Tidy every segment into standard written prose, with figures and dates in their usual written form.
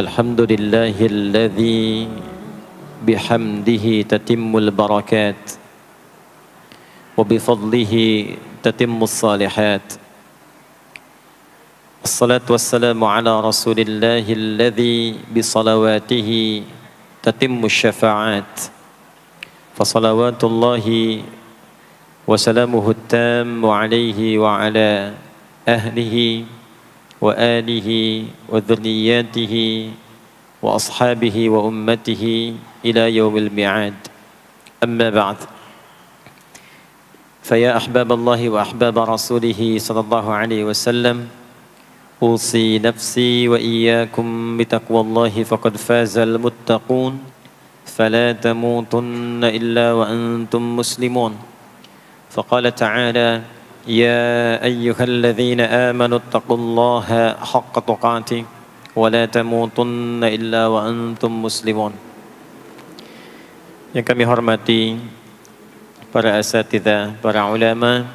الحمد لله الذي بحمده تتم البركات وبفضله تتم الصالحات. الصلاة والسلام على رسول الله الذي بصلواته تتم الشفاعات. فصلوات الله وسلامه التام عليه وعلى أهله وآله وذرياته وأصحابه وأمته إلى يوم الميعاد. أما بعد، فيا أحباب الله وأحباب رسوله صلى الله عليه وسلم، أوصي نفسي وإياكم بتقوى الله فقد فاز المتقون، فلا تموتن إلا وأنتم مسلمون. فقال تعالى: يا أيها الذين آمنوا اتقوا الله حق تقاته ولا تموتن إلا وأنتم مسلمون. Yang kami hormati para asatidzah, para ulama,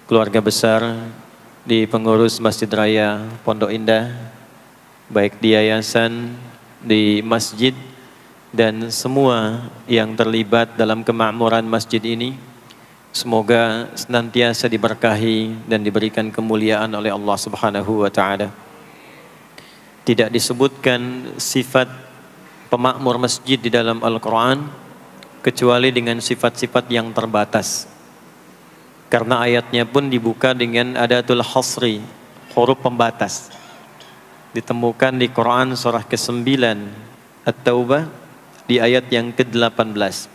keluarga besar di pengurus Masjid Raya Pondok Indah, baik di yayasan, di masjid, dan semua yang terlibat dalam kemakmuran masjid ini, semoga senantiasa diberkahi dan diberikan kemuliaan oleh Allah Subhanahu wa taala. Tidak disebutkan sifat pemakmur masjid di dalam Al-Qur'an kecuali dengan sifat-sifat yang terbatas. Karena ayatnya pun dibuka dengan adatul hasri, huruf pembatas. Ditemukan di Quran surah ke-9 At-Taubah di ayat yang ke-18.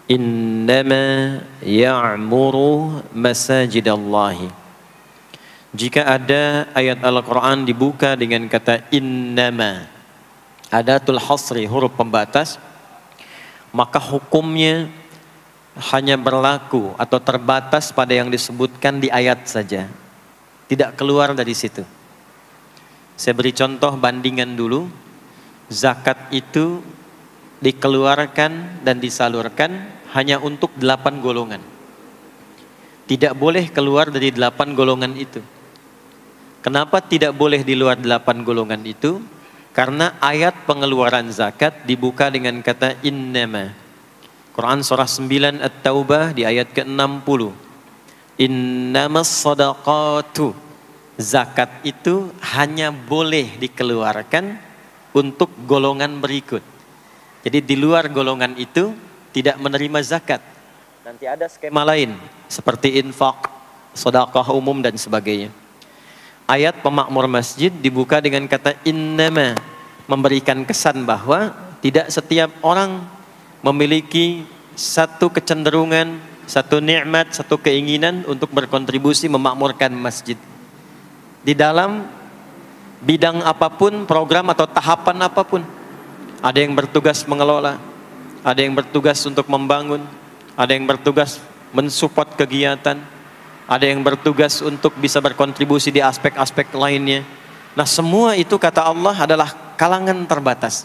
Innama ya'muru masajidallahi. Jika ada ayat Al-Quran dibuka dengan kata innama, adatul hasri, huruf pembatas, maka hukumnya hanya berlaku atau terbatas pada yang disebutkan di ayat saja, tidak keluar dari situ. Saya beri contoh bandingan dulu. Zakat itu dikeluarkan dan disalurkan hanya untuk 8 golongan. Tidak boleh keluar dari 8 golongan itu. Kenapa tidak boleh di luar 8 golongan itu? Karena ayat pengeluaran zakat dibuka dengan kata innama. Quran surah 9 At-Taubah di ayat ke-60. Innamas sadaqatu. Zakat itu hanya boleh dikeluarkan untuk golongan berikut. Jadi di luar golongan itu tidak menerima zakat. Nanti ada skema lain seperti infak, sedekah umum dan sebagainya. Ayat pemakmur masjid dibuka dengan kata innama, memberikan kesan bahwa tidak setiap orang memiliki satu kecenderungan, satu nikmat, satu keinginan untuk berkontribusi memakmurkan masjid. Di dalam bidang apapun, program atau tahapan apapun. Ada yang bertugas mengelola, ada yang bertugas untuk membangun, ada yang bertugas mensupport kegiatan, ada yang bertugas untuk bisa berkontribusi di aspek-aspek lainnya. Nah, semua itu kata Allah adalah kalangan terbatas.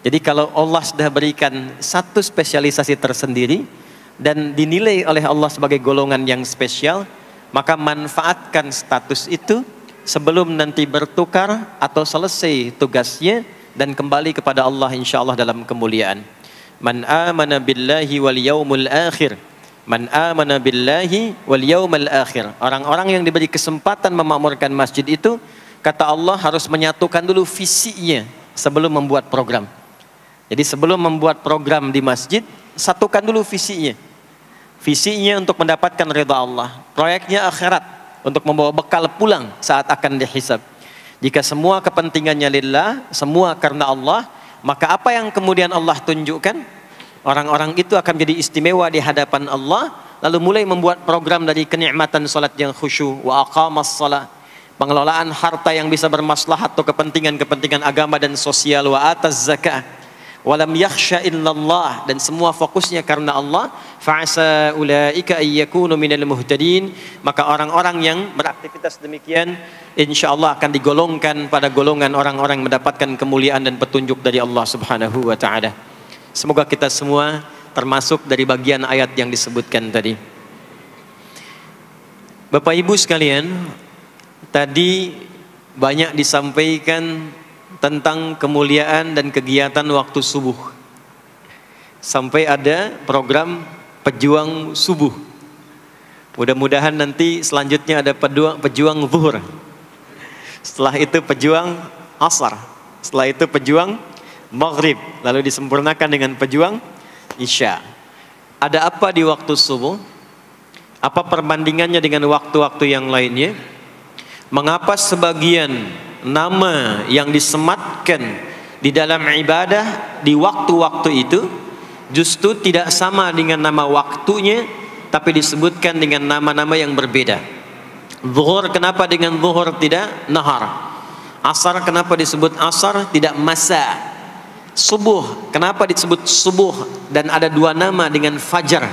Jadi kalau Allah sudah berikan satu spesialisasi tersendiri dan dinilai oleh Allah sebagai golongan yang spesial, maka manfaatkan status itu sebelum nanti bertukar atau selesai tugasnya dan kembali kepada Allah insyaallah dalam kemuliaan. Man amana billahi wal yaumil akhir. Man amana billahi wal yaumil akhir. Orang-orang yang diberi kesempatan memakmurkan masjid itu, kata Allah, harus menyatukan dulu visinya sebelum membuat program. Jadi sebelum membuat program di masjid, satukan dulu visinya. Visinya untuk mendapatkan ridha Allah. Proyeknya akhirat, untuk membawa bekal pulang saat akan dihisab. Jika semua kepentingannya lillah, semua karena Allah, maka apa yang kemudian Allah tunjukkan, orang-orang itu akan menjadi istimewa di hadapan Allah, lalu mulai membuat program dari kenikmatan salat yang khusyuk, wa aqamas salat, pengelolaan harta yang bisa bermaslahat atau kepentingan-kepentingan agama dan sosial, wa ataz zakah, walam yakhsha illallah, dan semua fokusnya karena Allah. Fa'asa ulaika ayyakunu minal muhtadin, maka orang-orang yang beraktivitas demikian insyaallah akan digolongkan pada golongan orang-orang yang mendapatkan kemuliaan dan petunjuk dari Allah Subhanahu wa taala. Semoga kita semua termasuk dari bagian ayat yang disebutkan tadi. Bapak Ibu sekalian, tadi banyak disampaikan tentang kemuliaan dan kegiatan waktu subuh. Sampai ada program pejuang subuh. Mudah-mudahan nanti selanjutnya ada pejuang zuhur. Setelah itu pejuang asar. Setelah itu pejuang maghrib. Lalu disempurnakan dengan pejuang isya. Ada apa di waktu subuh? Apa perbandingannya dengan waktu-waktu yang lainnya? Mengapa sebagian nama yang disematkan di dalam ibadah di waktu-waktu itu justru tidak sama dengan nama waktunya, tapi disebutkan dengan nama-nama yang berbeda. Zuhur kenapa dengan zuhur tidak nahar? Asar kenapa disebut asar tidak masa? Subuh kenapa disebut subuh dan ada dua nama dengan fajar?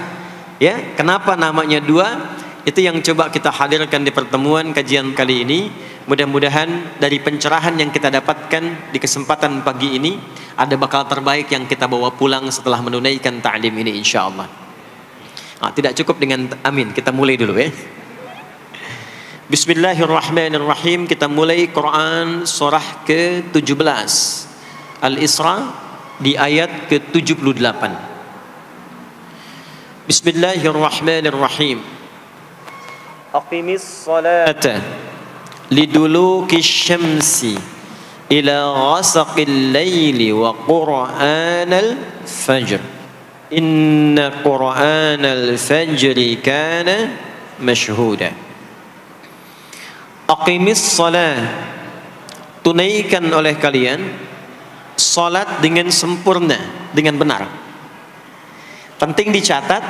Ya, kenapa namanya dua? Itu yang coba kita hadirkan di pertemuan kajian kali ini. Mudah-mudahan dari pencerahan yang kita dapatkan di kesempatan pagi ini ada bakal terbaik yang kita bawa pulang setelah menunaikan ta'lim ini insyaallah. Tidak cukup dengan amin, kita mulai dulu ya. Bismillahirrahmanirrahim. Kita mulai Quran surah ke-17 Al-Isra di ayat ke-78. Bismillahirrahmanirrahim. Aqimis salata liduluki syamsi ila ghasaqil laili wa qur'anal fajr inna qur'anal fajri kana mashhuda. Aqimis salat, tunaikan oleh kalian salat dengan sempurna, dengan benar. Penting dicatat,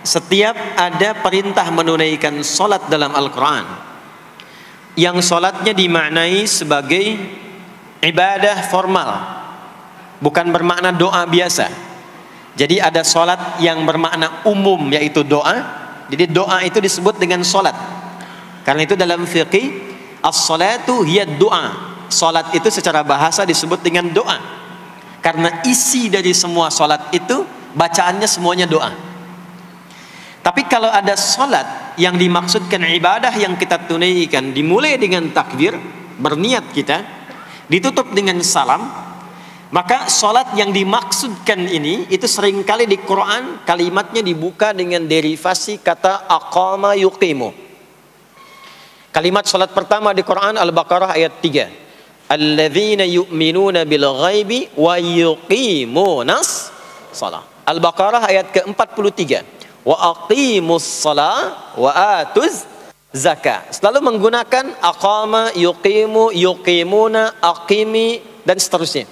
setiap ada perintah menunaikan salat dalam Al-Quran yang salatnya dimaknai sebagai ibadah formal, bukan bermakna doa biasa. Jadi ada salat yang bermakna umum yaitu doa. Jadi doa itu disebut dengan salat. Karena itu dalam fiqih as-salatu hiya doa. Salat itu secara bahasa disebut dengan doa. Karena isi dari semua salat itu bacaannya semuanya doa. Tapi kalau ada salat yang dimaksudkan ibadah yang kita tunaikan dimulai dengan takbir, berniat kita, ditutup dengan salam, maka salat yang dimaksudkan ini itu seringkali di Quran kalimatnya dibuka dengan derivasi kata aqama yuqimu. Kalimat salat pertama di Quran Al-Baqarah ayat 3. Alladzina yu'minuna bil ghaibi wa yuqimunas shalah. Al-Baqarah ayat ke-43. Wa aqimus shalah wa atuz zakah. Selalu menggunakan aqama, yuqimu, yuqimuna, aqimi dan seterusnya.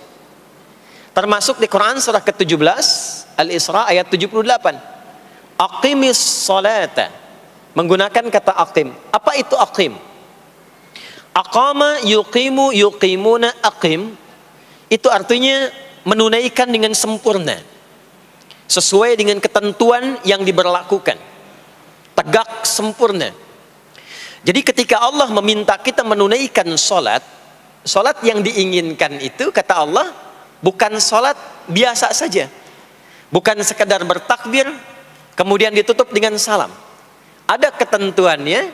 Termasuk di Quran surah ke-17 Al-Isra ayat 78. Aqimis salata, menggunakan kata aqim. Apa itu aqim? Aqama, yuqimu, yuqimuna, aqim itu artinya menunaikan dengan sempurna, sesuai dengan ketentuan yang diberlakukan, tegak sempurna. Jadi ketika Allah meminta kita menunaikan salat, salat yang diinginkan itu kata Allah bukan salat biasa saja, bukan sekedar bertakbir kemudian ditutup dengan salam. Ada ketentuannya,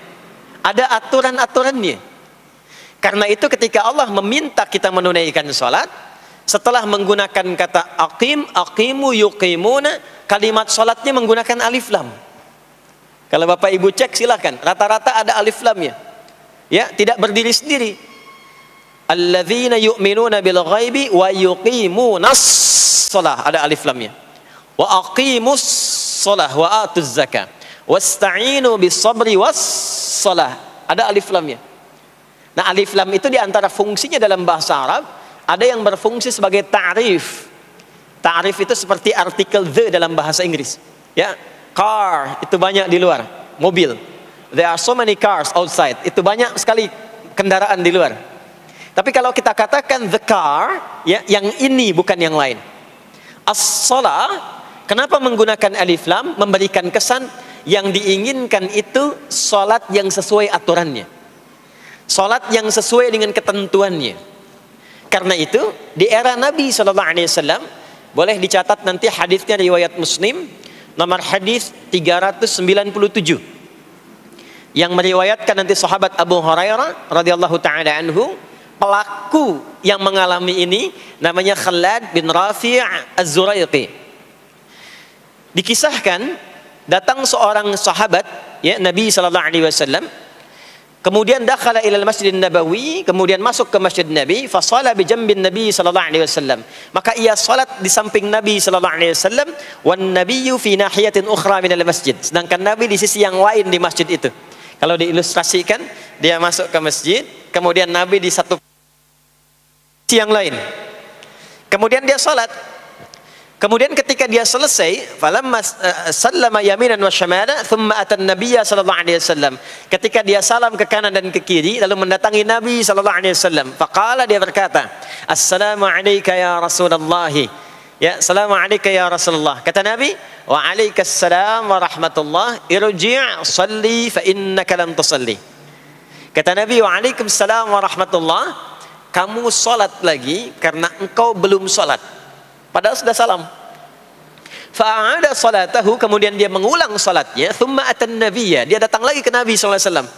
ada aturan-aturannya. Karena itu ketika Allah meminta kita menunaikan salat, setelah menggunakan kata aqim, aqimu, yuqimuna, kalimat salatnya menggunakan alif lam. Kalau Bapak Ibu cek silakan, rata-rata ada alif lamnya. Ya, tidak berdiri sendiri. Alladzina yu'minuna bil ghaibi wa yuqimunas shalah, ada alif lamnya. Wa aqimus shalah wa atuz zakah. Wasta'inu bis sabri was shalah, ada alif lamnya. Nah, alif lam itu diantara fungsinya dalam bahasa Arab, ada yang berfungsi sebagai ta'rif. Ta'rif itu seperti artikel the dalam bahasa Inggris. Ya, car itu banyak di luar, mobil. There are so many cars outside. Itu banyak sekali kendaraan di luar. Tapi kalau kita katakan the car, ya, yang ini bukan yang lain. As-shalah, kenapa menggunakan alif lam? Memberikan kesan yang diinginkan itu salat yang sesuai aturannya, salat yang sesuai dengan ketentuannya. Karena itu di era Nabi SAW, boleh dicatat nanti hadisnya riwayat Muslim, nomor hadis 397, yang meriwayatkan nanti sahabat Abu Hurairah radhiyallahu taala anhu, pelaku yang mengalami ini namanya Khalad bin Rafi' Az-Zuraiqi. Dikisahkan datang seorang sahabat ya Nabi sallallahu alaihi wasallam, kemudian dakhala ila al-Masjid Nabawi, kemudian masuk ke Masjid Nabi, fa shala bi jambin Nabi sallallahu alaihi wasallam. Maka ia salat di samping Nabi sallallahu alaihi wasallam, wan nabiyyu fi nahiyatin ukhra min al-masjid. Sedangkan Nabi di sisi yang lain di masjid itu. Kalau diilustrasikan, dia masuk ke masjid, kemudian Nabi di satu sisi yang lain. Kemudian dia salat. Kemudian ketika dia selesai, falamma sallama yaminan wa syamala, thumma atan nabiyya sallallahu alaihi wasallam. Ketika dia salam ke kanan dan ke kiri, lalu mendatangi Nabi sallallahu alaihi wasallam. Faqala, dia berkata, "Assalamu alayka ya Rasulullah." Ya, "Assalamu alayka ya Rasulullah." Kata Nabi, "Wa alaikassalam wa rahmatullah. Irji' shalli fa innaka lam tusalli." Kata Nabi, "Wa alaikassalam wa rahmatullah." Kamu salat lagi karena engkau belum salat. Padahal sudah salam. Fa'ada salatahu, kemudian dia mengulang salatnya. Thumma atan nabiyya, dia datang lagi ke Nabi sallallahu alaihi wasallam.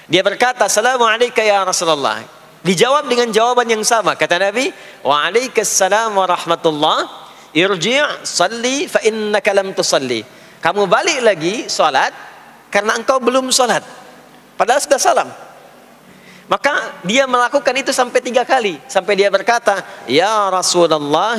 Dia berkata, "Assalamu alayka ya Rasulullah." Dijawab dengan jawaban yang sama. Kata Nabi, "Wa alaikassalam wa rahmatullah. Irji' salli fa innaka lam tusalli." Kamu balik lagi salat karena engkau belum salat. Padahal sudah salam. Maka dia melakukan itu sampai 3 kali. Sampai dia berkata, "Ya Rasulullah,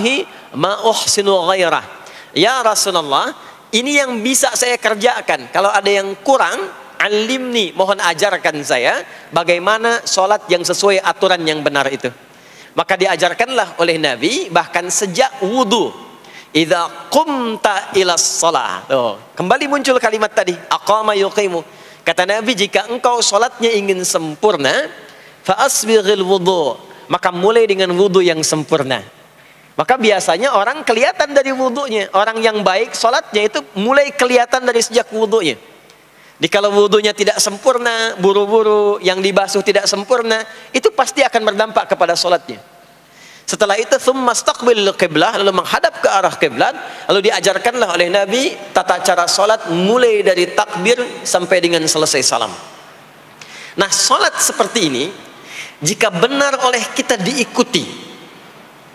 ma uhsinu ghairah." Ya Rasulullah, ini yang bisa saya kerjakan. Kalau ada yang kurang, alimni, mohon ajarkan saya bagaimana sholat yang sesuai aturan yang benar itu. Maka diajarkanlah oleh Nabi, bahkan sejak wudu. Idza qumta ila shalah. Kembali muncul kalimat tadi, aqama yuqimu. Kata Nabi, jika engkau sholatnya ingin sempurna, fa asbighil wudu, maka mulai dengan wudu yang sempurna. Maka biasanya orang kelihatan dari wudunya. Orang yang baik sholatnya itu mulai kelihatan dari sejak wudunya. Jadi kalau wudunya tidak sempurna, buru-buru, yang dibasuh tidak sempurna, itu pasti akan berdampak kepada sholatnya. Setelah itu, thumma istaqbilil qiblah, lalu menghadap ke arah kiblat, lalu diajarkanlah oleh Nabi tata cara sholat mulai dari takbir sampai dengan selesai salam. Nah, sholat seperti ini jika benar oleh kita diikuti,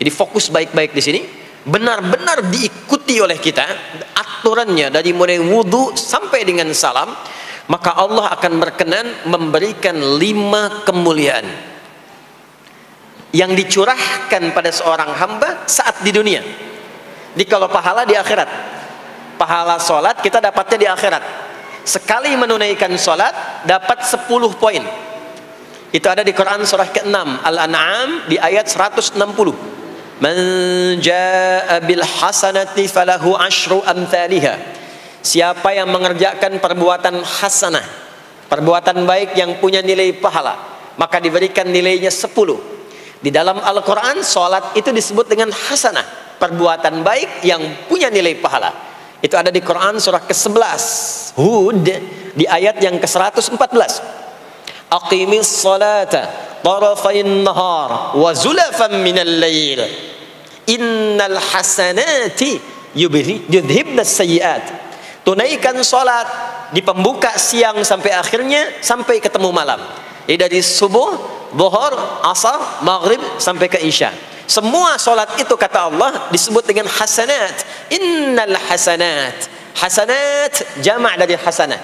jadi fokus baik-baik di sini, benar-benar diikuti oleh kita aturannya dari mulai wudu sampai dengan salam, maka Allah akan berkenan memberikan 5 kemuliaan yang dicurahkan pada seorang hamba saat di dunia. Jadi kalau pahala di akhirat, pahala sholat kita dapatnya di akhirat. Sekali menunaikan sholat dapat 10 poin. Itu ada di Quran surah ke-6 Al-An'am di ayat 160. Man jaa bil hasanati falahu asyru amthaliha. Siapa yang mengerjakan perbuatan hasanah, perbuatan baik yang punya nilai pahala, maka diberikan nilainya 10. Di dalam Al-Quran, sholat itu disebut dengan hasanah, perbuatan baik yang punya nilai pahala. Itu ada di Quran surah ke-11 Hud di ayat yang ke-114. Aqimis salata tarafayn nahar wa zulafan minal lail innal hasanati yudhibnas sayyiat. Tunaikan sholat di pembuka siang sampai akhirnya, sampai ketemu malam. Jadi dari subuh, zuhur, asar, maghrib sampai ke isya. Semua solat itu kata Allah disebut dengan hasanat. Innal hasanat. Hasanat jamak dari hasanah.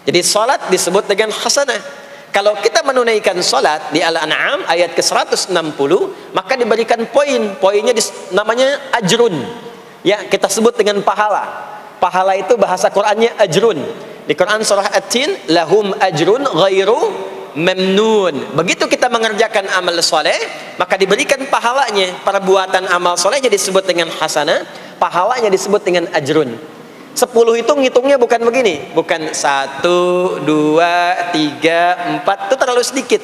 Jadi solat disebut dengan hasanah. Kalau kita menunaikan solat di Al-An'am ayat ke-160, maka diberikan poin. Poinnya namanya ajrun. Ya, kita sebut dengan pahala. Pahala itu bahasa Qur'annya ajrun. Di Quran surah At-Tin, lahum ajrun ghairu memnun. Begitu kita mengerjakan amal soleh, maka diberikan pahalanya. Perbuatan amal soleh jadi disebut dengan hasanah, pahalanya disebut dengan ajrun. 10 itu ngitungnya bukan begini, bukan 1, 2, 3, 4, itu terlalu sedikit.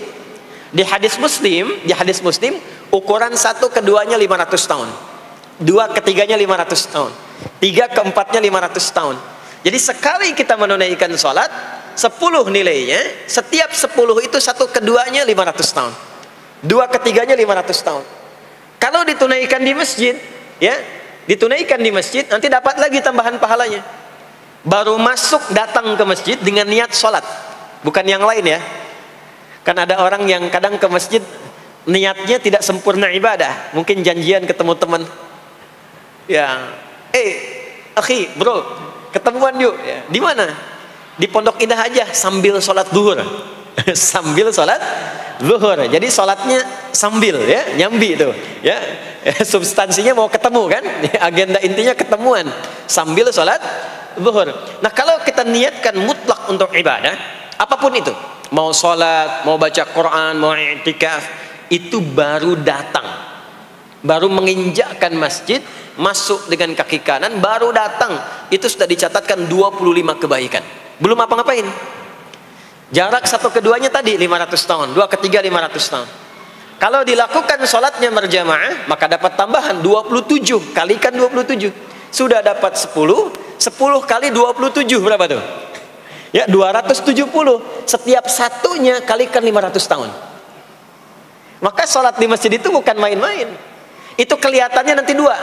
Di hadis Muslim, ukuran 1 keduanya 500 tahun, 2 ketiganya 500 tahun, 3 keempatnya 500 tahun. Jadi sekali kita menunaikan sholat 10 nilainya, setiap 10 itu 1 keduanya 500 tahun, 2 ketiganya 500 tahun. Kalau ditunaikan di masjid, ya, ditunaikan di masjid, nanti dapat lagi tambahan pahalanya. Baru masuk datang ke masjid dengan niat sholat, bukan yang lain ya. Kan ada orang yang kadang ke masjid niatnya tidak sempurna ibadah, mungkin janjian ketemu teman, ya, akhi, bro, ketemuan yuk, ya. Di mana? Di Pondok Indah aja, sambil sholat zuhur. Sambil sholat zuhur, jadi sholatnya sambil, ya, nyambi itu, ya. Substansinya mau ketemu kan, agenda intinya ketemuan sambil sholat zuhur. Nah, kalau kita niatkan mutlak untuk ibadah, apapun itu, mau sholat, mau baca Quran, mau i'tikaf, itu baru datang, baru menginjakkan masjid, masuk dengan kaki kanan, baru datang, itu sudah dicatatkan 25 kebaikan. Belum apa-ngapain. Jarak satu keduanya tadi 500 tahun, dua ketiga 500 tahun. Kalau dilakukan sholatnya berjamaah, maka dapat tambahan 27, kalikan 27. Sudah dapat 10, 10 kali 27 berapa tuh? Ya, 270. Setiap satunya kalikan 500 tahun. Maka sholat di masjid itu bukan main-main. Itu kelihatannya nanti dua.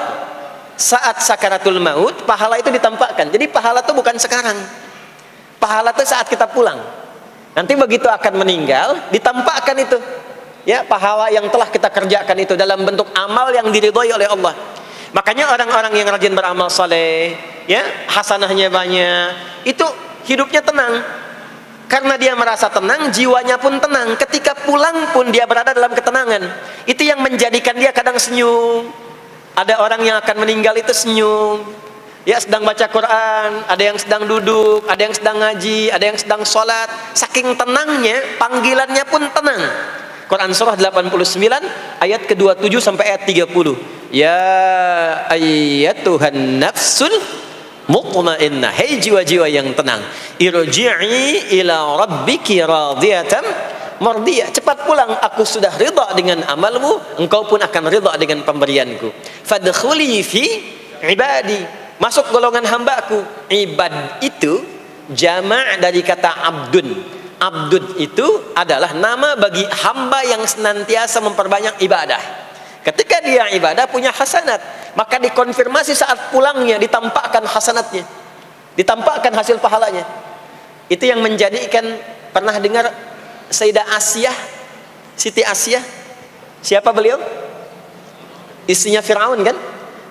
Saat sakaratul maut, pahala itu ditampakkan. Jadi pahala itu bukan sekarang. Pahala itu saat kita pulang. Nanti begitu akan meninggal, ditampakkan itu, ya, pahala yang telah kita kerjakan itu dalam bentuk amal yang diridhoi oleh Allah. Makanya orang-orang yang rajin beramal saleh, ya, hasanahnya banyak, itu hidupnya tenang. Karena dia merasa tenang, jiwanya pun tenang. Ketika pulang pun dia berada dalam ketenangan. Itu yang menjadikan dia kadang senyum. Ada orang yang akan meninggal itu senyum, ya, sedang baca Quran, ada yang sedang duduk, ada yang sedang ngaji, ada yang sedang sholat. Saking tenangnya, panggilannya pun tenang. Quran surah 89 ayat ke-27 sampai ayat 30. Ya ayyatuhan nafsul mutmainnah, hei jiwa-jiwa yang tenang, irji'i ila rabbiki radiyatan mardiyah, cepat pulang, aku sudah ridha dengan amalmu, engkau pun akan ridha dengan pemberianku. Fadkhuli fi ibadi, masuk golongan hambaku. Ibad itu jama' dari kata abdun. Abdun itu adalah nama bagi hamba yang senantiasa memperbanyak ibadah. Ketika dia ibadah punya hasanat, maka dikonfirmasi saat pulangnya, ditampakkan hasanatnya, ditampakkan hasil pahalanya. Itu yang menjadikan, pernah dengar Sayyidah Asyah, Siti Asyah? Siapa beliau? Istrinya Firaun kan?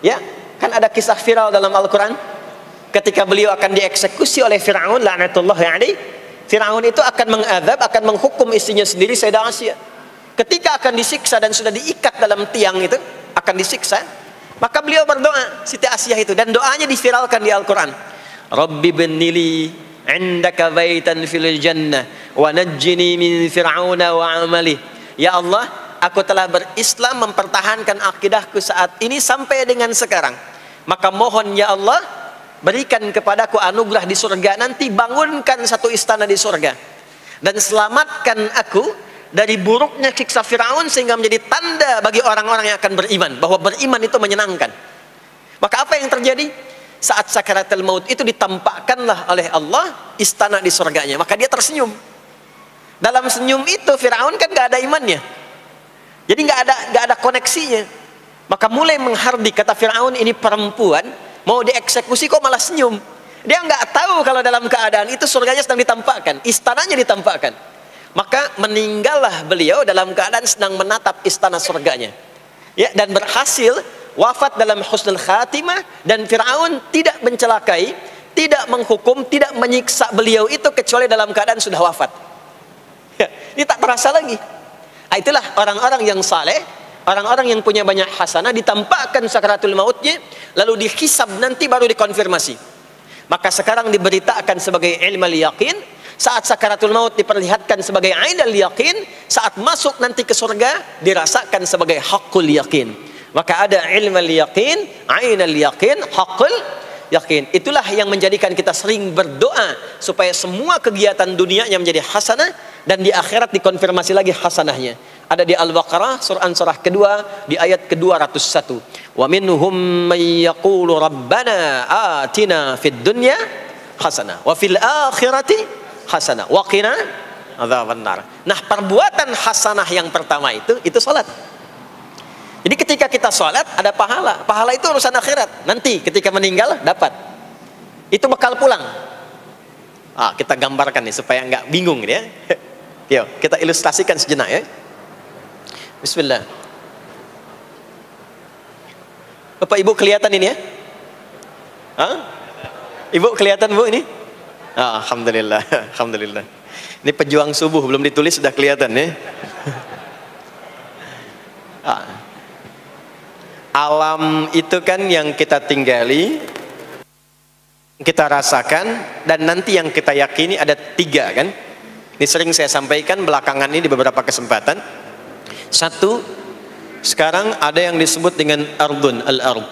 Ya, kan ada kisah viral dalam Al-Quran. Ketika beliau akan dieksekusi oleh Firaun, laknatullahi alaihi, Firaun itu akan mengadab, akan menghukum istrinya sendiri, Sayyidah Asyah. Ketika akan disiksa dan sudah diikat dalam tiang itu, akan disiksa, maka beliau berdoa, Siti Asyah itu, dan doanya diviralkan di Al-Quran. Rabbi bnili indaka baitan fil jannah wa najjini min fir'auna wa amali. Ya Allah, aku telah berislam, mempertahankan akidahku saat ini sampai dengan sekarang. Maka mohon ya Allah, berikan kepadaku anugerah di surga nanti, bangunkan satu istana di surga, dan selamatkan aku dari buruknya siksa Firaun, sehingga menjadi tanda bagi orang-orang yang akan beriman bahwa beriman itu menyenangkan. Maka apa yang terjadi? Saat sakaratul maut itu ditampakkanlah oleh Allah istana di surganya, maka dia tersenyum. Dalam senyum itu Firaun kan gak ada imannya, jadi gak ada koneksinya. Maka mulai menghardik, kata Firaun, ini perempuan mau dieksekusi kok malah senyum. Dia nggak tahu kalau dalam keadaan itu surganya sedang ditampakkan, istananya ditampakkan. Maka meninggallah beliau dalam keadaan sedang menatap istana surganya, ya, dan berhasil wafat dalam husnul khatimah. Dan Firaun tidak mencelakai, tidak menghukum, tidak menyiksa beliau itu kecuali dalam keadaan sudah wafat, ya, ini tak terasa lagi. Itulah orang-orang yang saleh, orang-orang yang punya banyak hasanah, ditampakkan sakaratul mautnya, lalu dihisab, nanti baru dikonfirmasi. Maka sekarang diberitakan sebagai ilmal yaqin, saat sakaratul maut diperlihatkan sebagai ainal yaqin, saat masuk nanti ke surga dirasakan sebagai haqqul yaqin. Maka ada ilmal yaqin, ainal yaqin, haqqul yaqin. Itulah yang menjadikan kita sering berdoa supaya semua kegiatan dunianya menjadi hasanah, dan di akhirat dikonfirmasi lagi hasanahnya. Ada di Al-Baqarah surah kedua di ayat ke-201. Wa minhum may yaqulu rabbana atina fid dunya hasanah wa fil akhirati hasanah wa qina adzabannar. Nah, perbuatan hasanah yang pertama itu salat. Jadi ketika kita salat ada pahala. Pahala itu urusan akhirat. Nanti ketika meninggal dapat. Itu bekal pulang. Kita gambarkan nih supaya nggak bingung ya. Yuk, kita ilustrasikan sejenak ya. Bismillah. Bapak Ibu kelihatan ini ya? Hah? Ibu kelihatan Bu ini? Ah, alhamdulillah, alhamdulillah. Ini pejuang subuh belum ditulis sudah kelihatan ya. Alam itu kan yang kita tinggali, kita rasakan, dan nanti yang kita yakini ada 3 kan. Ini sering saya sampaikan belakangan ini di beberapa kesempatan. 1, sekarang ada yang disebut dengan ardun, al-ard,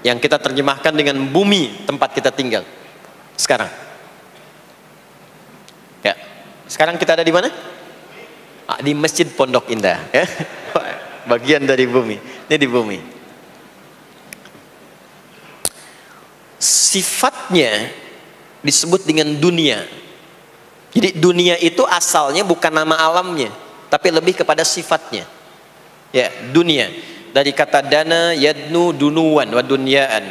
yang kita terjemahkan dengan bumi tempat kita tinggal sekarang. Ya, sekarang kita ada di mana? Di Masjid Pondok Indah ya. Bagian dari bumi. Ini di bumi. Sifatnya disebut dengan dunia. Jadi dunia itu asalnya bukan nama alamnya, tapi lebih kepada sifatnya. Ya, dunia. Dari kata dana, yadnu, dunuan, wa dunyaan.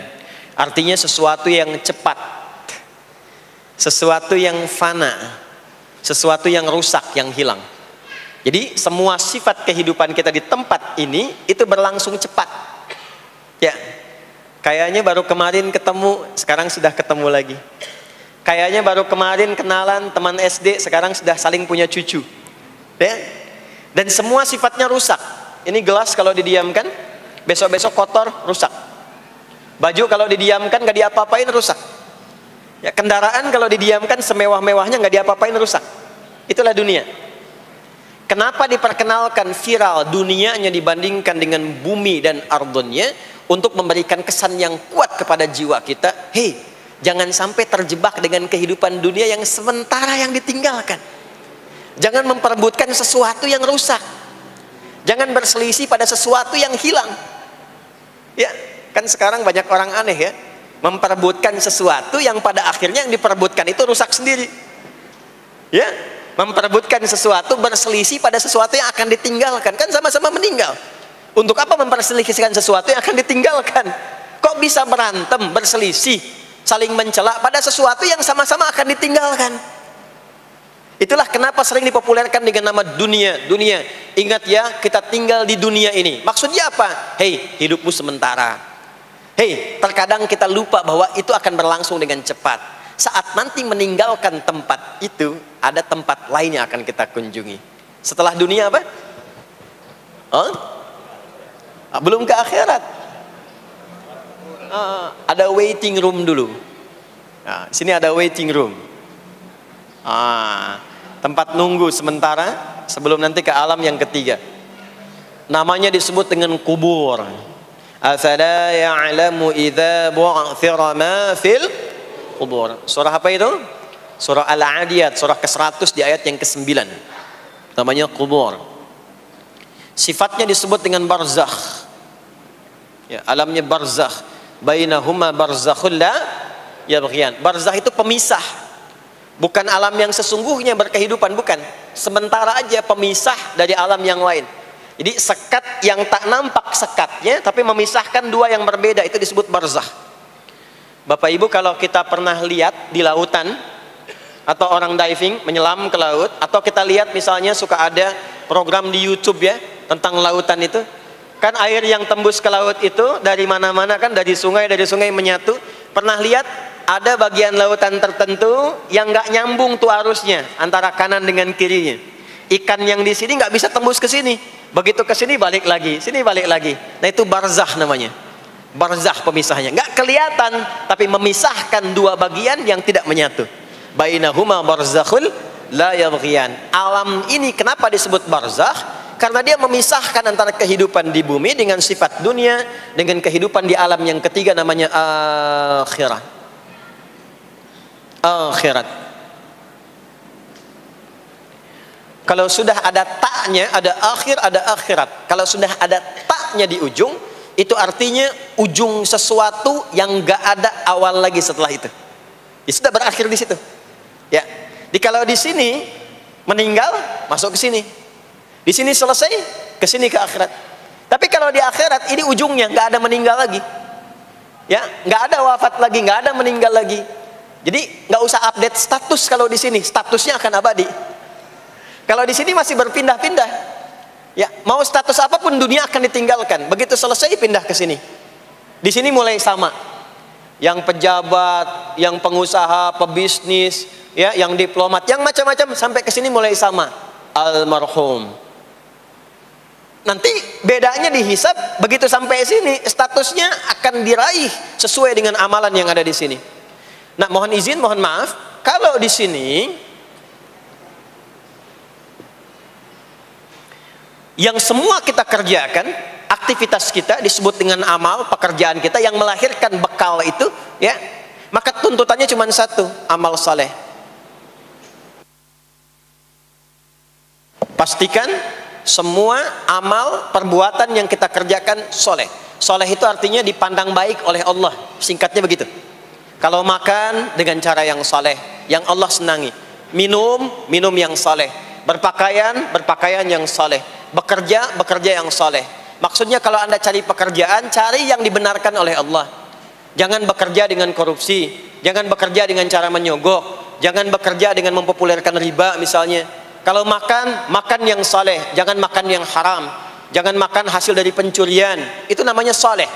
Artinya sesuatu yang cepat, sesuatu yang fana, sesuatu yang rusak, yang hilang. Jadi semua sifat kehidupan kita di tempat ini itu berlangsung cepat. Ya, kayaknya baru kemarin ketemu, sekarang sudah ketemu lagi. Kayaknya baru kemarin kenalan teman SD, sekarang sudah saling punya cucu. Ya, dan semua sifatnya rusak. Ini gelas kalau didiamkan, besok-besok kotor, rusak. Baju kalau didiamkan nggak diapa-apain, rusak. Ya, kendaraan kalau didiamkan semewah-mewahnya nggak diapa-apain, rusak. Itulah dunia. Kenapa diperkenalkan viral dunianya dibandingkan dengan bumi dan ardunnya? Untuk memberikan kesan yang kuat kepada jiwa kita. Hei, jangan sampai terjebak dengan kehidupan dunia yang sementara yang ditinggalkan. Jangan memperebutkan sesuatu yang rusak. Jangan berselisih pada sesuatu yang hilang. Ya, kan sekarang banyak orang aneh ya, memperebutkan sesuatu yang pada akhirnya yang diperebutkan itu rusak sendiri. Ya, memperebutkan sesuatu, berselisih pada sesuatu yang akan ditinggalkan, kan sama-sama meninggal. Untuk apa memperselisihkan sesuatu yang akan ditinggalkan? Kok bisa berantem, berselisih, saling mencela pada sesuatu yang sama-sama akan ditinggalkan? Itulah kenapa sering dipopulerkan dengan nama dunia. Dunia, ingat ya, kita tinggal di dunia ini. Maksudnya apa? Hei, hidupmu sementara. Hei, terkadang kita lupa bahwa itu akan berlangsung dengan cepat. Saat nanti meninggalkan tempat itu, ada tempat lain yang akan kita kunjungi. Setelah dunia apa? Belum ke akhirat. Ada waiting room dulu. Nah, sini ada waiting room. Tempat nunggu sementara sebelum nanti ke alam yang ketiga. Namanya disebut dengan kubur. Afala ya'lamu idza bu'thira ma fil kubur. Surah apa itu? Surah Al-Adiyat, surah ke-100 di ayat yang ke-9. Namanya kubur. Sifatnya disebut dengan barzakh. Ya, alamnya barzakh. Bainahuma barzakhul la yabghiyan. Barzakh itu pemisah. Bukan alam yang sesungguhnya berkehidupan, bukan. Sementara aja pemisah dari alam yang lain. Jadi sekat yang tak nampak sekatnya, tapi memisahkan dua yang berbeda, itu disebut barzakh. Bapak Ibu, kalau kita pernah lihat di lautan, atau orang diving, menyelam ke laut, atau kita lihat misalnya suka ada program di YouTube ya, tentang lautan itu, kan air yang tembus ke laut itu dari mana-mana kan, dari sungai menyatu. Pernah lihat ada bagian lautan tertentu yang nggak nyambung tuh arusnya antara kanan dengan kirinya. Ikan yang di sini nggak bisa tembus ke sini, begitu ke sini balik lagi, sini balik lagi. Nah itu barzakh namanya. Barzakh pemisahnya, nggak kelihatan tapi memisahkan dua bagian yang tidak menyatu. Bainahuma barzakhul la yabghiyan. Alam ini kenapa disebut barzakh? Karena dia memisahkan antara kehidupan di bumi dengan sifat dunia dengan kehidupan di alam yang ketiga, namanya akhirat. Akhirat. Kalau sudah ada taknya, ada akhir, ada akhirat. Kalau sudah ada taknya di ujung, itu artinya ujung sesuatu yang gak ada awal lagi setelah itu. Ya sudah berakhir di situ. Ya. Jadi kalau di sini meninggal, masuk ke sini. Di sini selesai, ke sini ke akhirat. Tapi kalau di akhirat ini ujungnya nggak ada meninggal lagi. Ya, nggak ada wafat lagi, nggak ada meninggal lagi. Jadi nggak usah update status kalau di sini, statusnya akan abadi. Kalau di sini masih berpindah-pindah. Ya, mau status apapun dunia akan ditinggalkan. Begitu selesai pindah ke sini. Di sini mulai sama. Yang pejabat, yang pengusaha, pebisnis, ya, yang diplomat, yang macam-macam sampai ke sini mulai sama. Almarhum. Nanti bedanya dihisab, begitu sampai sini statusnya akan diraih sesuai dengan amalan yang ada di sini. Nah, mohon izin, mohon maaf, kalau di sini yang semua kita kerjakan, aktivitas kita disebut dengan amal, pekerjaan kita yang melahirkan bekal itu, ya, maka tuntutannya cuma satu, amal saleh. Pastikan semua amal perbuatan yang kita kerjakan soleh. Soleh itu artinya dipandang baik oleh Allah, singkatnya begitu. Kalau makan dengan cara yang soleh, yang Allah senangi. Minum, minum yang soleh. Berpakaian, berpakaian yang soleh. Bekerja, bekerja yang soleh. Maksudnya kalau Anda cari pekerjaan, cari yang dibenarkan oleh Allah. Jangan bekerja dengan korupsi, jangan bekerja dengan cara menyogok, jangan bekerja dengan mempopulerkan riba misalnya. Kalau makan, makan yang soleh, jangan makan yang haram, jangan makan hasil dari pencurian, itu namanya soleh.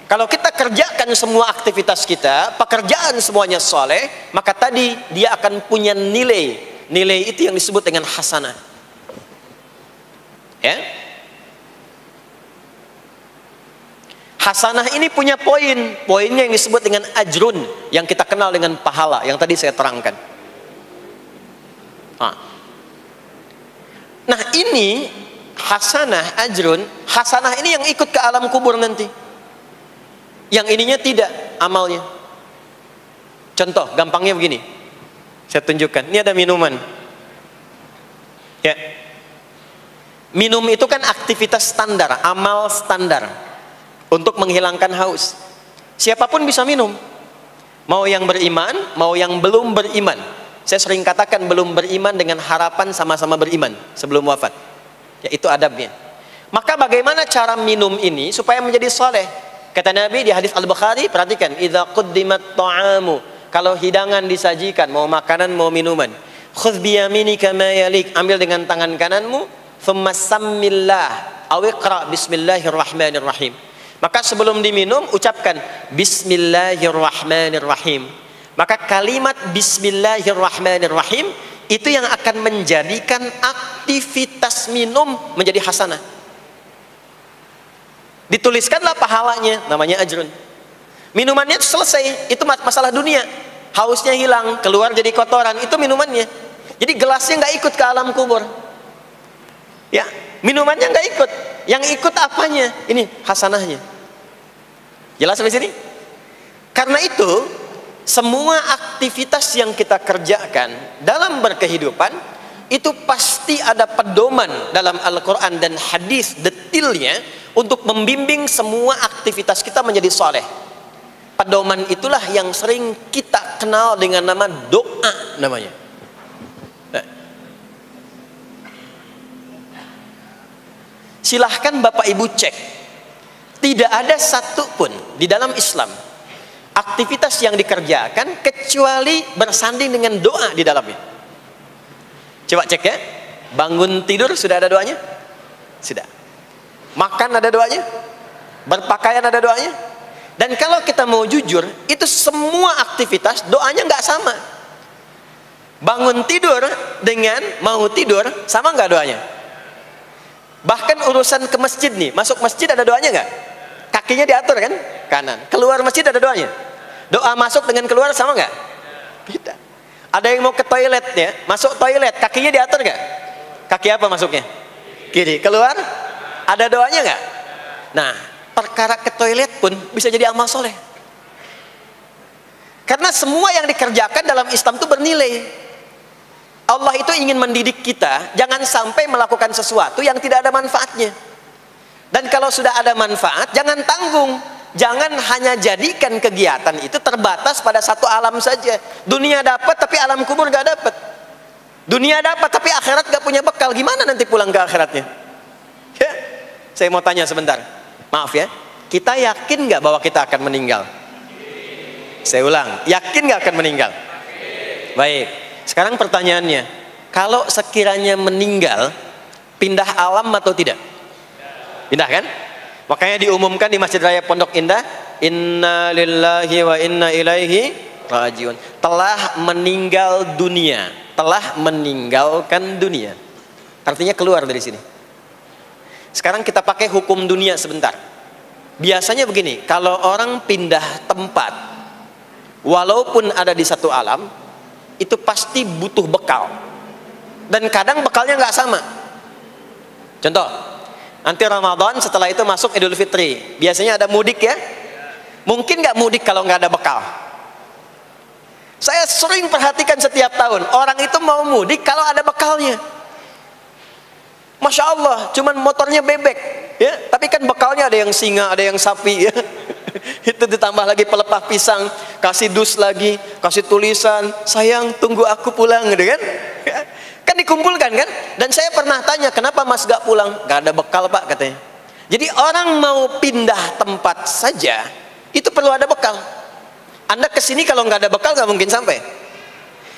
Kalau kita kerjakan semua aktivitas kita, pekerjaan semuanya soleh, maka tadi dia akan punya nilai. Nilai itu yang disebut dengan hasanah. Ya, hasanah ini punya poin. Poinnya yang disebut dengan ajrun, yang kita kenal dengan pahala, yang tadi saya terangkan. Nah, ini hasanah, ajrun. Hasanah ini yang ikut ke alam kubur nanti. Yang ininya tidak amalnya. Contoh gampangnya begini, saya tunjukkan. Ini ada minuman. Ya, minum itu kan aktivitas standar, amal standar untuk menghilangkan haus. Siapapun bisa minum, mau yang beriman, mau yang belum beriman. Saya sering katakan belum beriman dengan harapan sama-sama beriman sebelum wafat. Ya, itu adabnya. Maka bagaimana cara minum ini supaya menjadi soleh? Kata Nabi di hadis Al-Bukhari, perhatikan, idza quddimat ta'amu, kalau hidangan disajikan, mau makanan mau minuman, khudh bi yaminika ma yalik, ambil dengan tangan kananmu, thumma sammillah aw iqra bismillahirrahmanirrahim. Maka sebelum diminum ucapkan bismillahirrahmanirrahim. Maka kalimat bismillahirrahmanirrahim itu yang akan menjadikan aktivitas minum menjadi hasanah. Dituliskanlah pahalanya, namanya ajrun. Minumannya selesai, itu masalah dunia. Hausnya hilang, keluar jadi kotoran, itu minumannya. Jadi gelasnya nggak ikut ke alam kubur. Ya, minumannya nggak ikut. Yang ikut apanya? Ini hasanahnya. Jelas sampai sini? Karena itu, semua aktivitas yang kita kerjakan dalam berkehidupan itu pasti ada pedoman dalam Al-Quran dan hadis detailnya untuk membimbing semua aktivitas kita menjadi soleh. Pedoman itulah yang sering kita kenal dengan nama doa namanya. Silahkan Bapak Ibu cek, tidak ada satupun di dalam Islam aktivitas yang dikerjakan kecuali bersanding dengan doa di dalamnya. Coba cek ya, bangun tidur sudah ada doanya? Sudah. Makan ada doanya? Berpakaian ada doanya? Dan kalau kita mau jujur, itu semua aktivitas doanya nggak sama. Bangun tidur dengan mau tidur sama nggak doanya? Bahkan urusan ke masjid nih, masuk masjid ada doanya nggak? Kakinya diatur kan? Kanan. Keluar masjid ada doanya. Doa masuk dengan keluar sama nggak? Beda. Ada yang mau ke toilet ya, masuk toilet, kakinya diatur nggak? Kaki apa masuknya? Kiri. Keluar? Ada doanya nggak? Nah, perkara ke toilet pun bisa jadi amal soleh. Karena semua yang dikerjakan dalam Islam itu bernilai. Allah itu ingin mendidik kita, jangan sampai melakukan sesuatu yang tidak ada manfaatnya. Dan kalau sudah ada manfaat, jangan tanggung. Jangan hanya jadikan kegiatan itu terbatas pada satu alam saja. Dunia dapat tapi alam kubur gak dapat. Dunia dapat tapi akhirat gak punya bekal. Gimana nanti pulang ke akhiratnya? Ya, saya mau tanya sebentar. Maaf ya, kita yakin gak bahwa kita akan meninggal? Saya ulang, yakin gak akan meninggal? Baik, sekarang pertanyaannya, kalau sekiranya meninggal Pindah alam atau tidak? Pindah kan? Makanya diumumkan di Masjid Raya Pondok Indah, inna lillahi wa inna ilaihi rajiun. Telah meninggal dunia, telah meninggalkan dunia. Artinya keluar dari sini. Sekarang kita pakai hukum dunia sebentar. Biasanya begini, kalau orang pindah tempat, walaupun ada di satu alam, itu pasti butuh bekal. Dan kadang bekalnya nggak sama. Contoh, nanti Ramadan, setelah itu masuk Idul Fitri. Biasanya ada mudik ya. Mungkin nggak mudik kalau nggak ada bekal. Saya sering perhatikan setiap tahun, orang itu mau mudik kalau ada bekalnya. Masya Allah, cuman motornya bebek, ya. Tapi kan bekalnya ada yang singa, ada yang sapi, ya. Itu ditambah lagi pelepah pisang, kasih dus lagi, kasih tulisan, sayang tunggu aku pulang, gitu kan? Kan dikumpulkan kan? Dan saya pernah tanya, kenapa mas gak pulang? Gak ada bekal pak katanya. Jadi orang mau pindah tempat saja, itu perlu ada bekal. Anda kesini kalau nggak ada bekal nggak mungkin sampai.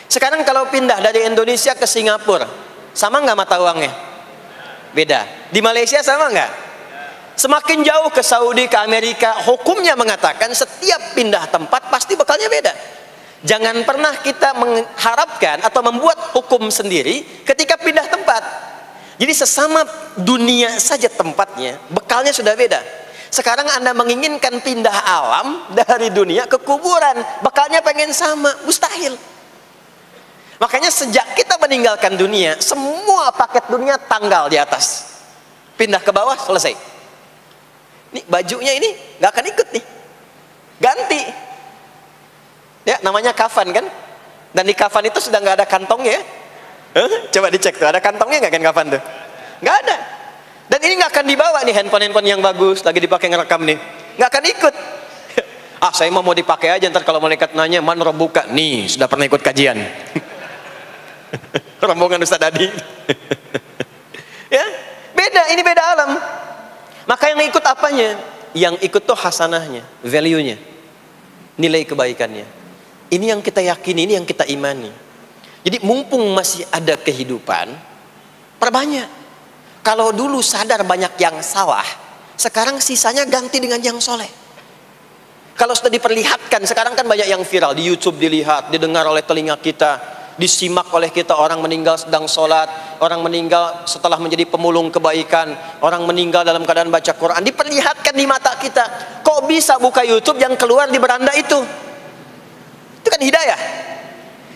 Sekarang kalau pindah dari Indonesia ke Singapura, sama nggak mata uangnya? Beda. Di Malaysia sama nggak? Semakin jauh ke Saudi, ke Amerika, hukumnya mengatakan setiap pindah tempat pasti bekalnya beda. Jangan pernah kita mengharapkan atau membuat hukum sendiri ketika pindah tempat. Jadi sesama dunia saja tempatnya, bekalnya sudah beda. Sekarang Anda menginginkan pindah alam dari dunia ke kuburan, bekalnya pengen sama, mustahil. Makanya sejak kita meninggalkan dunia, semua paket dunia tanggal di atas, pindah ke bawah, selesai. Nih bajunya ini nggak akan ikut nih, ganti. Ya namanya kafan kan, dan di kafan itu sudah nggak ada kantongnya. Coba dicek tuh, ada kantongnya nggak kan kafan tuh? Nggak ada. Dan ini nggak akan dibawa nih handphone yang bagus lagi dipakai ngerekam nih, nggak akan ikut. Ah saya mau dipakai aja, ntar kalau malaikat nanya man rabbuka, nih sudah pernah ikut kajian. Rombongan Ustaz Adi. Ya beda, ini beda alam. Maka yang ikut apanya? Yang ikut tuh hasanahnya, value-nya, nilai kebaikannya. Ini yang kita yakini, ini yang kita imani. Jadi mumpung masih ada kehidupan, perbanyak. Kalau dulu sadar banyak yang salah, sekarang sisanya ganti dengan yang soleh. Kalau sudah diperlihatkan, sekarang kan banyak yang viral di YouTube, dilihat, didengar oleh telinga kita, disimak oleh kita. Orang meninggal sedang sholat, orang meninggal setelah menjadi pemulung kebaikan, orang meninggal dalam keadaan baca Quran, diperlihatkan di mata kita. Kok bisa buka YouTube yang keluar di beranda itu? Itu kan hidayah.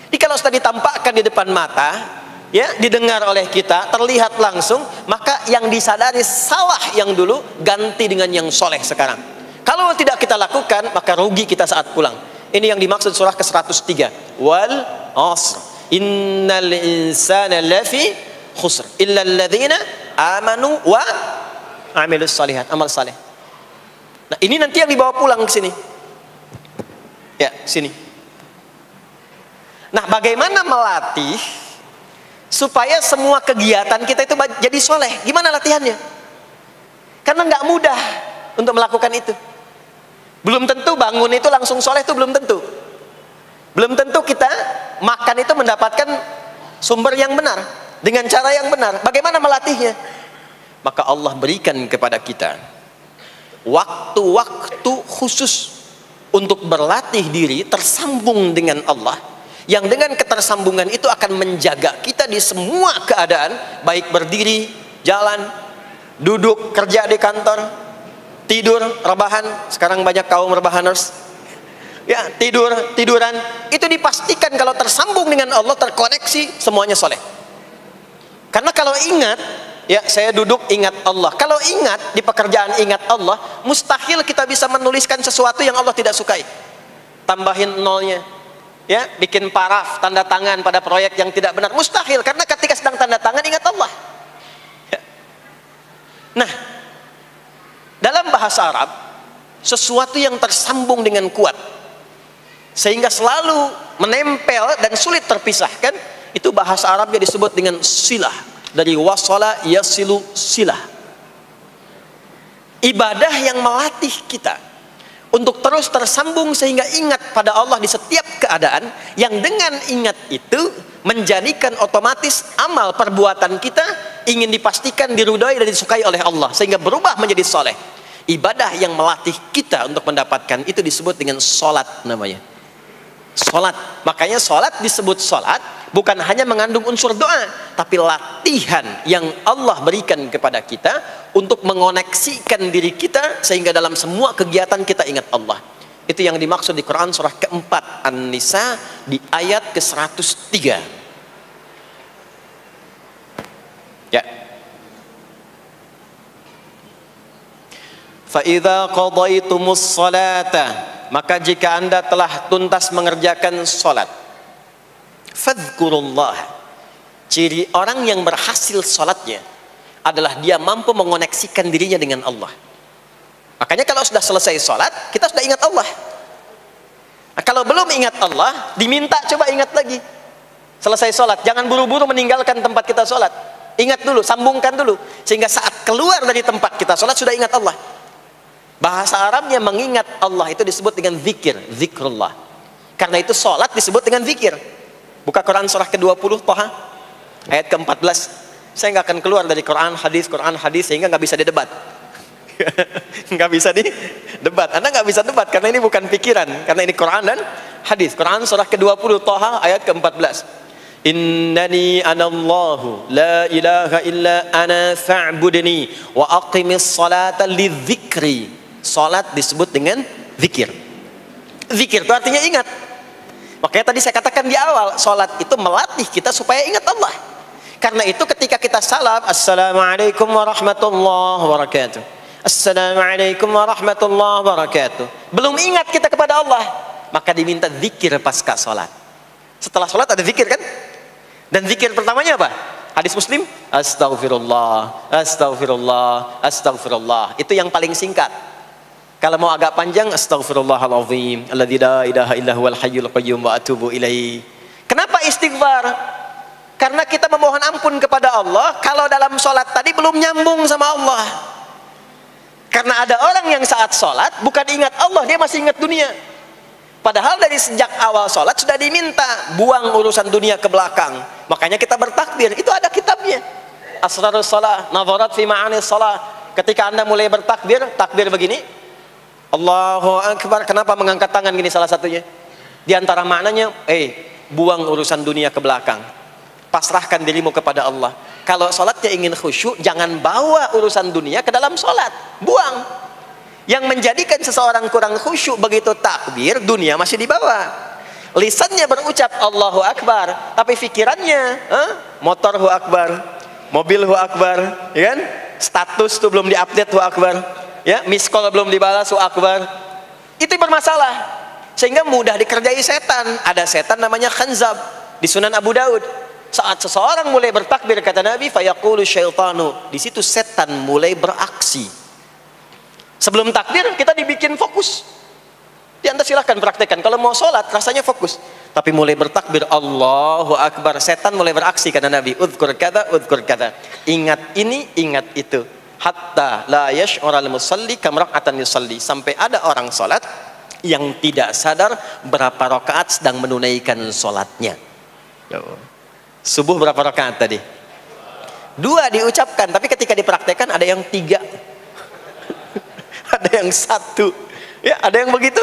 Jadi kalau sudah ditampakkan di depan mata, ya, didengar oleh kita, terlihat langsung, maka yang disadari salah yang dulu ganti dengan yang soleh sekarang. Kalau tidak kita lakukan, maka rugi kita saat pulang. Ini yang dimaksud surah ke-103. Wal asr innal insana lafi khusr illa alladhina amanu wa amilus salihat, amal saleh. Nah, ini nanti yang dibawa pulang ke sini. Ya, sini. Nah, bagaimana melatih supaya semua kegiatan kita itu jadi soleh? Gimana latihannya? Karena nggak mudah untuk melakukan itu. Belum tentu bangun itu langsung soleh, itu belum tentu. Belum tentu kita makan itu mendapatkan sumber yang benar, dengan cara yang benar. Bagaimana melatihnya? Maka Allah berikan kepada kita waktu-waktu khusus untuk berlatih diri tersambung dengan Allah, yang dengan ketersambungan itu akan menjaga kita di semua keadaan, baik berdiri, jalan, duduk, kerja di kantor, tidur, rebahan. Sekarang banyak kaum rebahaners, ya, tiduran, itu dipastikan kalau tersambung dengan Allah, terkoneksi, semuanya soleh. Karena kalau ingat, ya saya duduk ingat Allah, kalau ingat di pekerjaan ingat Allah, mustahil kita bisa menuliskan sesuatu yang Allah tidak sukai. Tambahin nolnya, ya, bikin paraf, tanda tangan pada proyek yang tidak benar, mustahil. Karena ketika sedang tanda tangan ingat Allah, ya. Nah, dalam bahasa Arab, sesuatu yang tersambung dengan kuat sehingga selalu menempel dan sulit terpisahkan, itu bahasa Arabnya disebut dengan silah. Dari wasala yasilu silah. Ibadah yang melatih kita untuk terus tersambung sehingga ingat pada Allah di setiap keadaan, yang dengan ingat itu menjadikan otomatis amal perbuatan kita ingin dipastikan diridhoi dan disukai oleh Allah sehingga berubah menjadi soleh. Ibadah yang melatih kita untuk mendapatkan itu disebut dengan solat namanya. Solat. Makanya solat disebut solat bukan hanya mengandung unsur doa, tapi latihan yang Allah berikan kepada kita untuk mengoneksikan diri kita sehingga dalam semua kegiatan kita ingat Allah. Itu yang dimaksud di Quran surah keempat An-Nisa di ayat ke-103. Ya. Fa idza qadaitumus salata, maka jika Anda telah tuntas mengerjakan salat, fadhkurullah. Ciri orang yang berhasil salatnya adalah dia mampu mengoneksikan dirinya dengan Allah. Makanya kalau sudah selesai salat, kita sudah ingat Allah. Nah, kalau belum ingat Allah, diminta coba ingat lagi. Selesai salat, jangan buru-buru meninggalkan tempat kita salat. Ingat dulu, sambungkan dulu sehingga saat keluar dari tempat kita salat sudah ingat Allah. Bahasa Arabnya mengingat Allah itu disebut dengan zikir, zikrullah. Karena itu salat disebut dengan zikir. Buka Quran surah ke-20 Thaha ayat ke-14. Saya nggak akan keluar dari Quran hadis sehingga nggak bisa didebat. Nggak bisa didebat. Anda nggak bisa debat karena ini bukan pikiran, karena ini Quran dan hadis. Quran surah ke-20 Thaha ayat ke-14. Innani anallahu la ilaha illa ana fa'budni wa aqimis salata lidzikri. Salat disebut dengan zikir. Zikir itu artinya ingat. Makanya tadi saya katakan di awal, salat itu melatih kita supaya ingat Allah. Karena itu ketika kita salam, assalamualaikum warahmatullahi wabarakatuh, assalamualaikum warahmatullahi wabarakatuh, belum ingat kita kepada Allah, maka diminta zikir pasca salat. Setelah salat ada zikir kan? Dan zikir pertamanya apa? Hadis Muslim, astaghfirullah, astaghfirullah, astaghfirullah. Itu yang paling singkat. Kalau mau agak panjang, astaghfirullahalazim, alladzi la ilaha illa huwal hayyul qayyum wa atubu ilaihi. Kenapa istighfar? Karena kita memohon ampun kepada Allah kalau dalam sholat tadi belum nyambung sama Allah. Karena ada orang yang saat sholat bukan ingat Allah, dia masih ingat dunia. Padahal dari sejak awal sholat sudah diminta buang urusan dunia ke belakang. Makanya kita bertakbir, itu ada kitabnya. Asrarus shalah, nadharat fi ma'anis shalah. Ketika Anda mulai bertakbir, takbir begini, Allahu Akbar. Kenapa mengangkat tangan gini salah satunya? Di antara maknanya, buang urusan dunia ke belakang. Pasrahkan dirimu kepada Allah. Kalau sholatnya ingin khusyuk, jangan bawa urusan dunia ke dalam sholat. Buang. Yang menjadikan seseorang kurang khusyuk begitu takbir, dunia masih dibawa. Lisannya berucap Allahu Akbar, tapi pikirannya motor hu akbar, mobil hu akbar, ya kan? Status tuh belum diupdate hu akbar. Ya, miss call belum dibalas, akbar. Itu bermasalah. Sehingga mudah dikerjai setan. Ada setan namanya khanzab di Sunan Abu Daud. Saat seseorang mulai bertakbir kata Nabi, fayaqulu syaitanu. Di situ setan mulai beraksi. Sebelum takbir kita dibikin fokus. Anda silahkan praktekkan. Kalau mau sholat rasanya fokus. Tapi mulai bertakbir Allahu Akbar, setan mulai beraksi kata Nabi. Udhkur kata, udhkur kata. Ingat ini, ingat itu. Hatta la yash'ural musalli kam rak'atan yusalli, sampai ada orang salat yang tidak sadar berapa rakaat sedang menunaikan salatnya. Subuh berapa rakaat tadi? 2 diucapkan, tapi ketika dipraktekkan ada yang 3. Ada yang 1. Ya, ada yang begitu.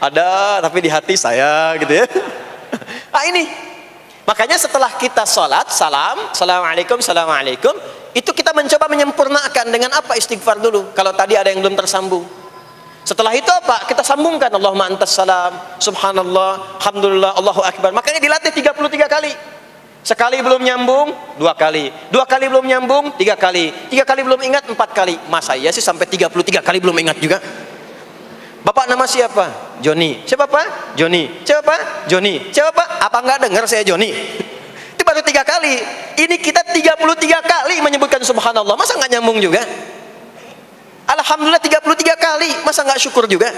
Ada, tapi di hati saya gitu ya. Nah ini. Makanya setelah kita salat, salam, assalamualaikum, assalamualaikum, itu kita mencoba menyempurnakan dengan apa? Istighfar dulu. Kalau tadi ada yang belum tersambung. Setelah itu apa? Kita sambungkan. Allahumma antas salam, subhanallah, alhamdulillah, Allahu Akbar. Makanya dilatih 33 kali. Sekali belum nyambung, 2 kali. 2 kali belum nyambung, 3 kali. 3 kali belum ingat, 4 kali. Masa iya sih sampai 33 kali belum ingat juga? Bapak nama siapa? Joni. Siapa Pak? Joni. Siapa Pak? Joni. Siapa Pak? Apa enggak dengar saya Joni? Itu baru 3 kali. Ini kita 33 kali menyebutkan subhanallah. Masa enggak nyambung juga? Alhamdulillah 33 kali. Masa enggak syukur juga?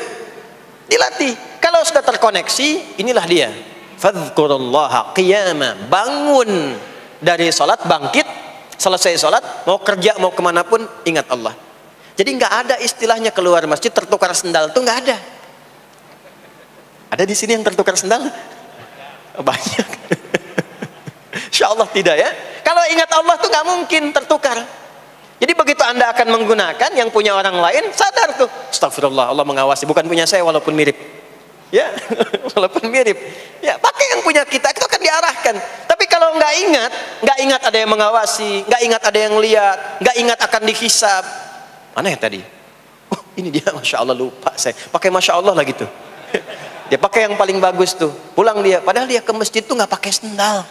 Dilatih. Kalau sudah terkoneksi, inilah dia. Fadhkurullaha qiyama. Bangun dari salat, bangkit, selesai salat, mau kerja, mau kemanapun, ingat Allah. Jadi nggak ada istilahnya keluar masjid tertukar sendal, tuh nggak ada. Ada di sini yang tertukar sendal? Banyak. Masya Allah tidak ya. Kalau ingat Allah tuh nggak mungkin tertukar. Jadi begitu Anda akan menggunakan yang punya orang lain, sadar tuh, astagfirullah, Allah mengawasi, bukan punya saya walaupun mirip. Ya, walaupun mirip. Ya, pakai yang punya kita, itu akan diarahkan. Tapi kalau nggak ingat ada yang mengawasi, nggak ingat ada yang lihat, nggak ingat akan dihisab. Mana ya tadi? Oh, ini dia, Masya Allah, lupa saya. Pakai Masya Allah lah gitu. Dia pakai yang paling bagus tuh. Pulang dia, padahal dia ke masjid tuh nggak pakai sendal.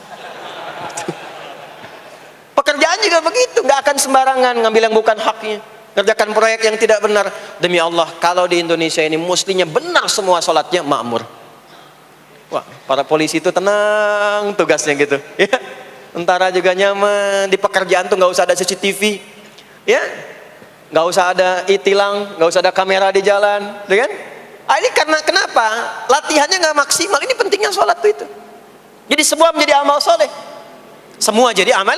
Pekerjaan juga begitu, nggak akan sembarangan ngambil yang bukan haknya, kerjakan proyek yang tidak benar. Demi Allah, kalau di Indonesia ini muslimnya benar semua sholatnya, makmur. Wah, para polisi itu tenang tugasnya gitu, ya. Tentara juga nyaman, di pekerjaan tuh nggak usah ada CCTV, ya, nggak usah ada e-tilang, nggak usah ada kamera di jalan, ya kan? Ah, ini karena kenapa? Latihannya nggak maksimal. Ini pentingnya sholat tuh itu. Jadi semua menjadi amal soleh, semua jadi amal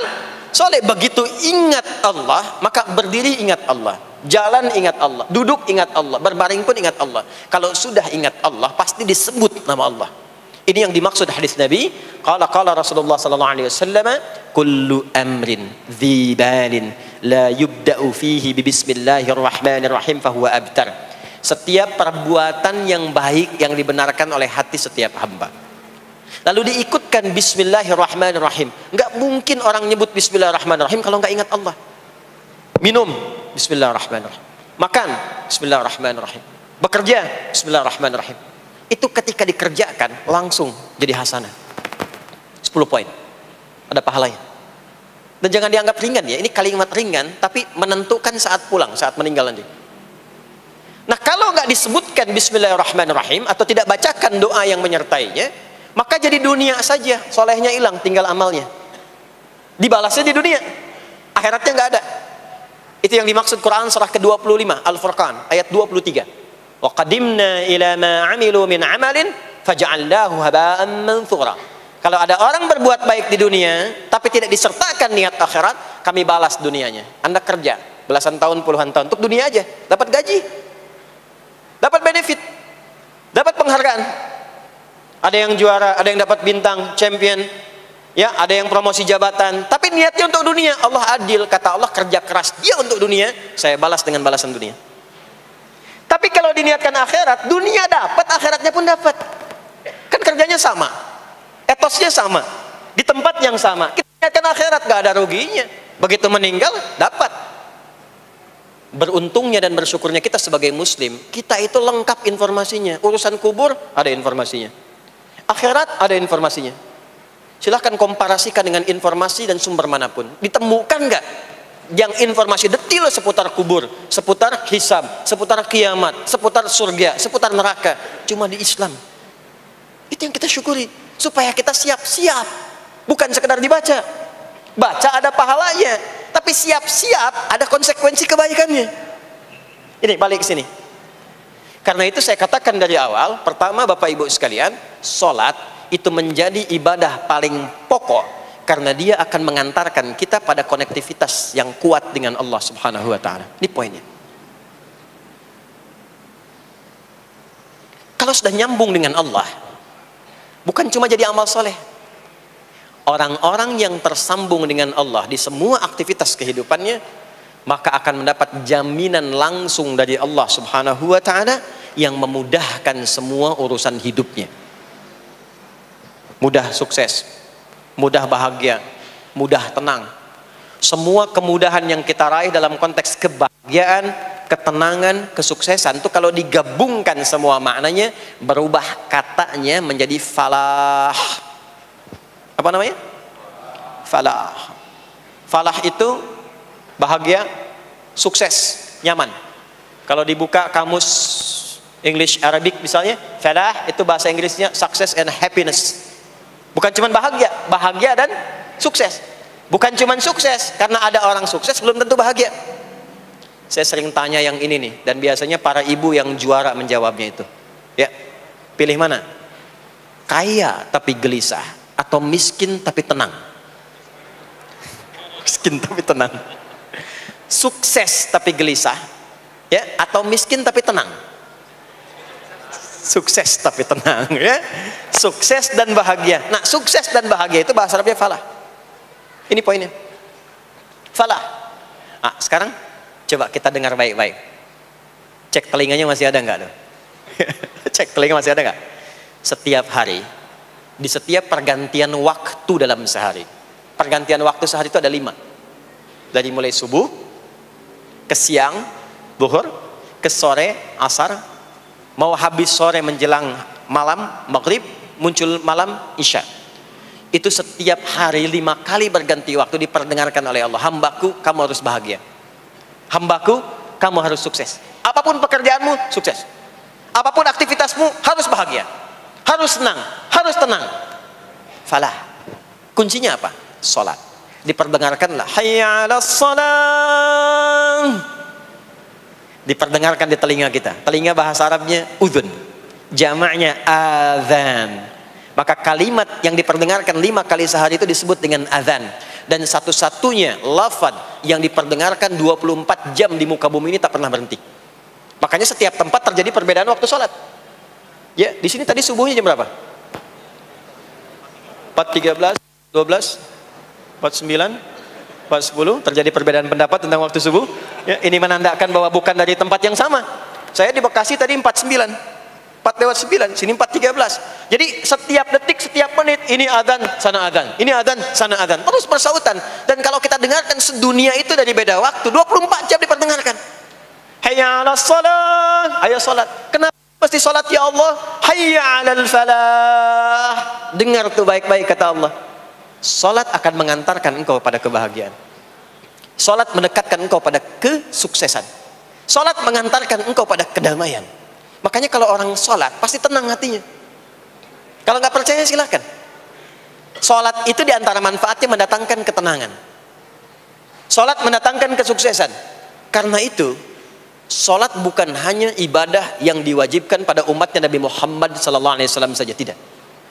soleh. Begitu ingat Allah, maka berdiri ingat Allah, jalan ingat Allah, duduk ingat Allah, berbaring pun ingat Allah. Kalau sudah ingat Allah, pasti disebut nama Allah. Ini yang dimaksud hadis Nabi. Qala Rasulullah sallallahu alaihi wasallam, kullu amrin dhi balin la yubda'u fihi bi bismillahirrahmanirrahim fahuwa abtar. Setiap perbuatan yang baik yang dibenarkan oleh hati setiap hamba, lalu diikutkan bismillahirrahmanirrahim. Enggak mungkin orang nyebut bismillahirrahmanirrahim kalau enggak ingat Allah. Minum, bismillahirrahmanirrahim. Makan, bismillahirrahmanirrahim. Bekerja, bismillahirrahmanirrahim. Itu ketika dikerjakan langsung jadi hasanah. 10 poin. Ada pahalanya. Dan jangan dianggap ringan ya. Ini kalimat ringan tapi menentukan saat pulang, saat meninggal nanti. Nah, kalau enggak disebutkan bismillahirrahmanirrahim atau tidak bacakan doa yang menyertainya, maka jadi dunia saja, solehnya hilang, tinggal amalnya. Dibalasnya di dunia, akhiratnya nggak ada. Itu yang dimaksud Quran surah ke-25 Al-Furqan ayat 23. Wa qadimna ila ma 'amilu min 'amalin faj'alnahu haba'an manthura. Kalau ada orang berbuat baik di dunia tapi tidak disertakan niat akhirat, kami balas dunianya. Anda kerja belasan tahun, puluhan tahun untuk dunia aja, dapat gaji, dapat benefit, dapat penghargaan. Ada yang juara, ada yang dapat bintang, champion, ya, ada yang promosi jabatan, tapi niatnya untuk dunia. Allah adil, kata Allah, kerja keras dia untuk dunia, saya balas dengan balasan dunia. Tapi kalau diniatkan akhirat, dunia dapat, akhiratnya pun dapat. Kan kerjanya sama, etosnya sama, di tempat yang sama. Kita niatkan akhirat, gak ada ruginya. Begitu meninggal, dapat. Beruntungnya dan bersyukurnya kita sebagai muslim, kita itu lengkap informasinya. Urusan kubur ada informasinya, akhirat ada informasinya. Silahkan komparasikan dengan informasi dan sumber manapun. Ditemukan nggak yang informasi detail seputar kubur, seputar hisab, seputar kiamat, seputar surga, seputar neraka? Cuma di Islam. Itu yang kita syukuri, supaya kita siap-siap. Bukan sekedar dibaca. Baca ada pahalanya, tapi siap-siap ada konsekuensi kebaikannya. Ini balik ke sini. Karena itu saya katakan dari awal, pertama Bapak Ibu sekalian, sholat itu menjadi ibadah paling pokok karena dia akan mengantarkan kita pada konektivitas yang kuat dengan Allah Subhanahu wa taala. Ini poinnya. Kalau sudah nyambung dengan Allah, bukan cuma jadi amal soleh. Orang-orang yang tersambung dengan Allah di semua aktivitas kehidupannya, maka akan mendapat jaminan langsung dari Allah Subhanahu wa taala yang memudahkan semua urusan hidupnya. Mudah sukses, mudah bahagia, mudah tenang. Semua kemudahan yang kita raih dalam konteks kebahagiaan, ketenangan, kesuksesan itu kalau digabungkan semua maknanya, berubah katanya menjadi falah. Apa namanya? Falah. Falah itu bahagia, sukses, nyaman. Kalau dibuka kamus English Arabic misalnya, falah itu bahasa Inggrisnya success and happiness. Bukan cuma bahagia, bahagia dan sukses. Bukan cuma sukses, karena ada orang sukses belum tentu bahagia. Saya sering tanya yang ini nih, dan biasanya para ibu yang juara menjawabnya itu. Ya, pilih mana? Kaya tapi gelisah, atau miskin tapi tenang? Miskin tapi tenang. Sukses tapi gelisah, ya, atau miskin tapi tenang? Sukses tapi tenang, ya. Sukses dan bahagia. Nah, sukses dan bahagia itu bahasa Arabnya falah. Ini poinnya. Falah. Ah, sekarang coba kita dengar baik-baik. Cek telinganya masih ada nggak? Cek telinga masih ada nggak? Setiap hari, di setiap pergantian waktu dalam sehari. Pergantian waktu sehari itu ada 5. Dari mulai subuh, ke siang, zuhur, ke sore, asar, mau habis sore menjelang malam, maghrib, muncul malam, isya. Itu setiap hari 5 kali berganti waktu diperdengarkan oleh Allah. Hambaku, kamu harus bahagia. Hambaku, kamu harus sukses. Apapun pekerjaanmu, sukses. Apapun aktivitasmu, harus bahagia. Harus senang, harus tenang. Falah. Kuncinya apa? Salat. Diperdengarkanlah hayya 'alas shalah. Diperdengarkan di telinga kita. Telinga bahasa Arabnya udhun. Jamaknya adzan. Maka kalimat yang diperdengarkan 5 kali sehari itu disebut dengan adzan. Dan satu-satunya lafaz yang diperdengarkan 24 jam di muka bumi ini tak pernah berhenti. Makanya setiap tempat terjadi perbedaan waktu sholat. Ya, di sini tadi subuhnya jam berapa? 4.13, 12, 49, 4.10. Terjadi perbedaan pendapat tentang waktu subuh. Ya, ini menandakan bahwa bukan dari tempat yang sama. Saya di Bekasi tadi 49, 4:09, sini 4:13. Jadi setiap detik, setiap menit ini adzan, sana adzan, ini adzan, sana adzan, terus bersautan. Dan kalau kita dengarkan sedunia itu dari beda waktu, 24 jam diperdengarkan. Hayya 'alas shalah, ayo salat. Kenapa mesti salat ya Allah? Hayya 'alal falah. Dengar tuh baik-baik kata Allah. Salat akan mengantarkan engkau pada kebahagiaan. Salat mendekatkan engkau pada kesuksesan. Salat mengantarkan engkau pada kedamaian. Makanya kalau orang salat pasti tenang hatinya. Kalau nggak percaya silakan. Salat itu diantara manfaatnya mendatangkan ketenangan. Salat mendatangkan kesuksesan. Karena itu salat bukan hanya ibadah yang diwajibkan pada umatnya Nabi Muhammad SAW saja, tidak.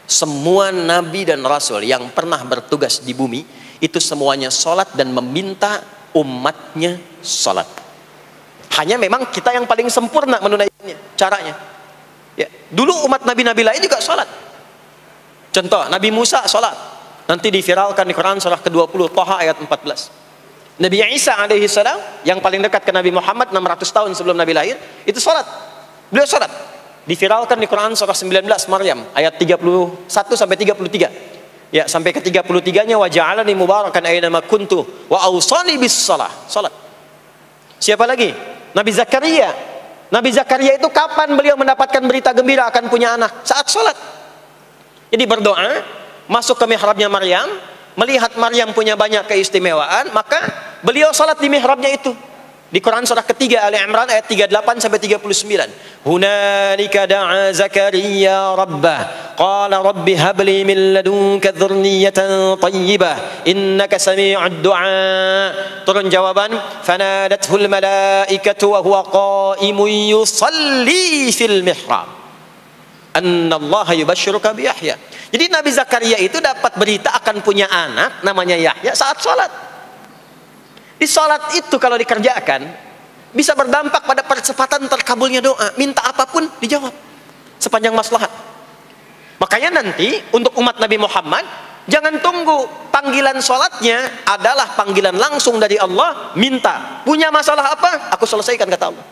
Semua nabi dan rasul yang pernah bertugas di bumi itu semuanya salat dan meminta umatnya salat. Hanya memang kita yang paling sempurna menunaikannya, caranya. Ya, dulu umat nabi-nabi lain juga salat. Contoh, Nabi Musa salat. Nanti diviralkan di Quran surah ke-20 Thaha ayat 14. Nabi Isa alaihi salam yang paling dekat ke Nabi Muhammad 600 tahun sebelum Nabi lahir, itu salat. Beliau salat. Diviralkan di Quran surah 19 Maryam ayat 31 sampai 33. Ya, sampai ke 33-nya wa ja'alani mubarakan aina ma kuntu wa awsani bis shalah. Salat. Siapa lagi? Nabi Zakaria. Nabi Zakaria itu kapan beliau mendapatkan berita gembira akan punya anak? Saat salat. Jadi berdoa, masuk ke mihrabnya Maryam, melihat Maryam punya banyak keistimewaan, maka beliau salat di mihrabnya itu. Di Quran surah ketiga Ali Imran ayat 38 sampai 39. Hunalika da'a Zakaria rabbah qala rabbi habli min ladunka dzurriyyatan thayyibah innaka sami'ud du'a. Turun jawaban, fanadathul malaikatu wa huwa qa'imun yusalli fil mihrab annallaha yubashshiruka bi Yahya. Jadi Nabi Zakaria itu dapat berita akan punya anak namanya Yahya saat salat. Di salat itu kalau dikerjakan bisa berdampak pada percepatan terkabulnya doa. Minta apapun dijawab sepanjang maslahat. Makanya nanti untuk umat Nabi Muhammad jangan tunggu, panggilan salatnya adalah panggilan langsung dari Allah. Minta, punya masalah apa? Aku selesaikan kata Allah.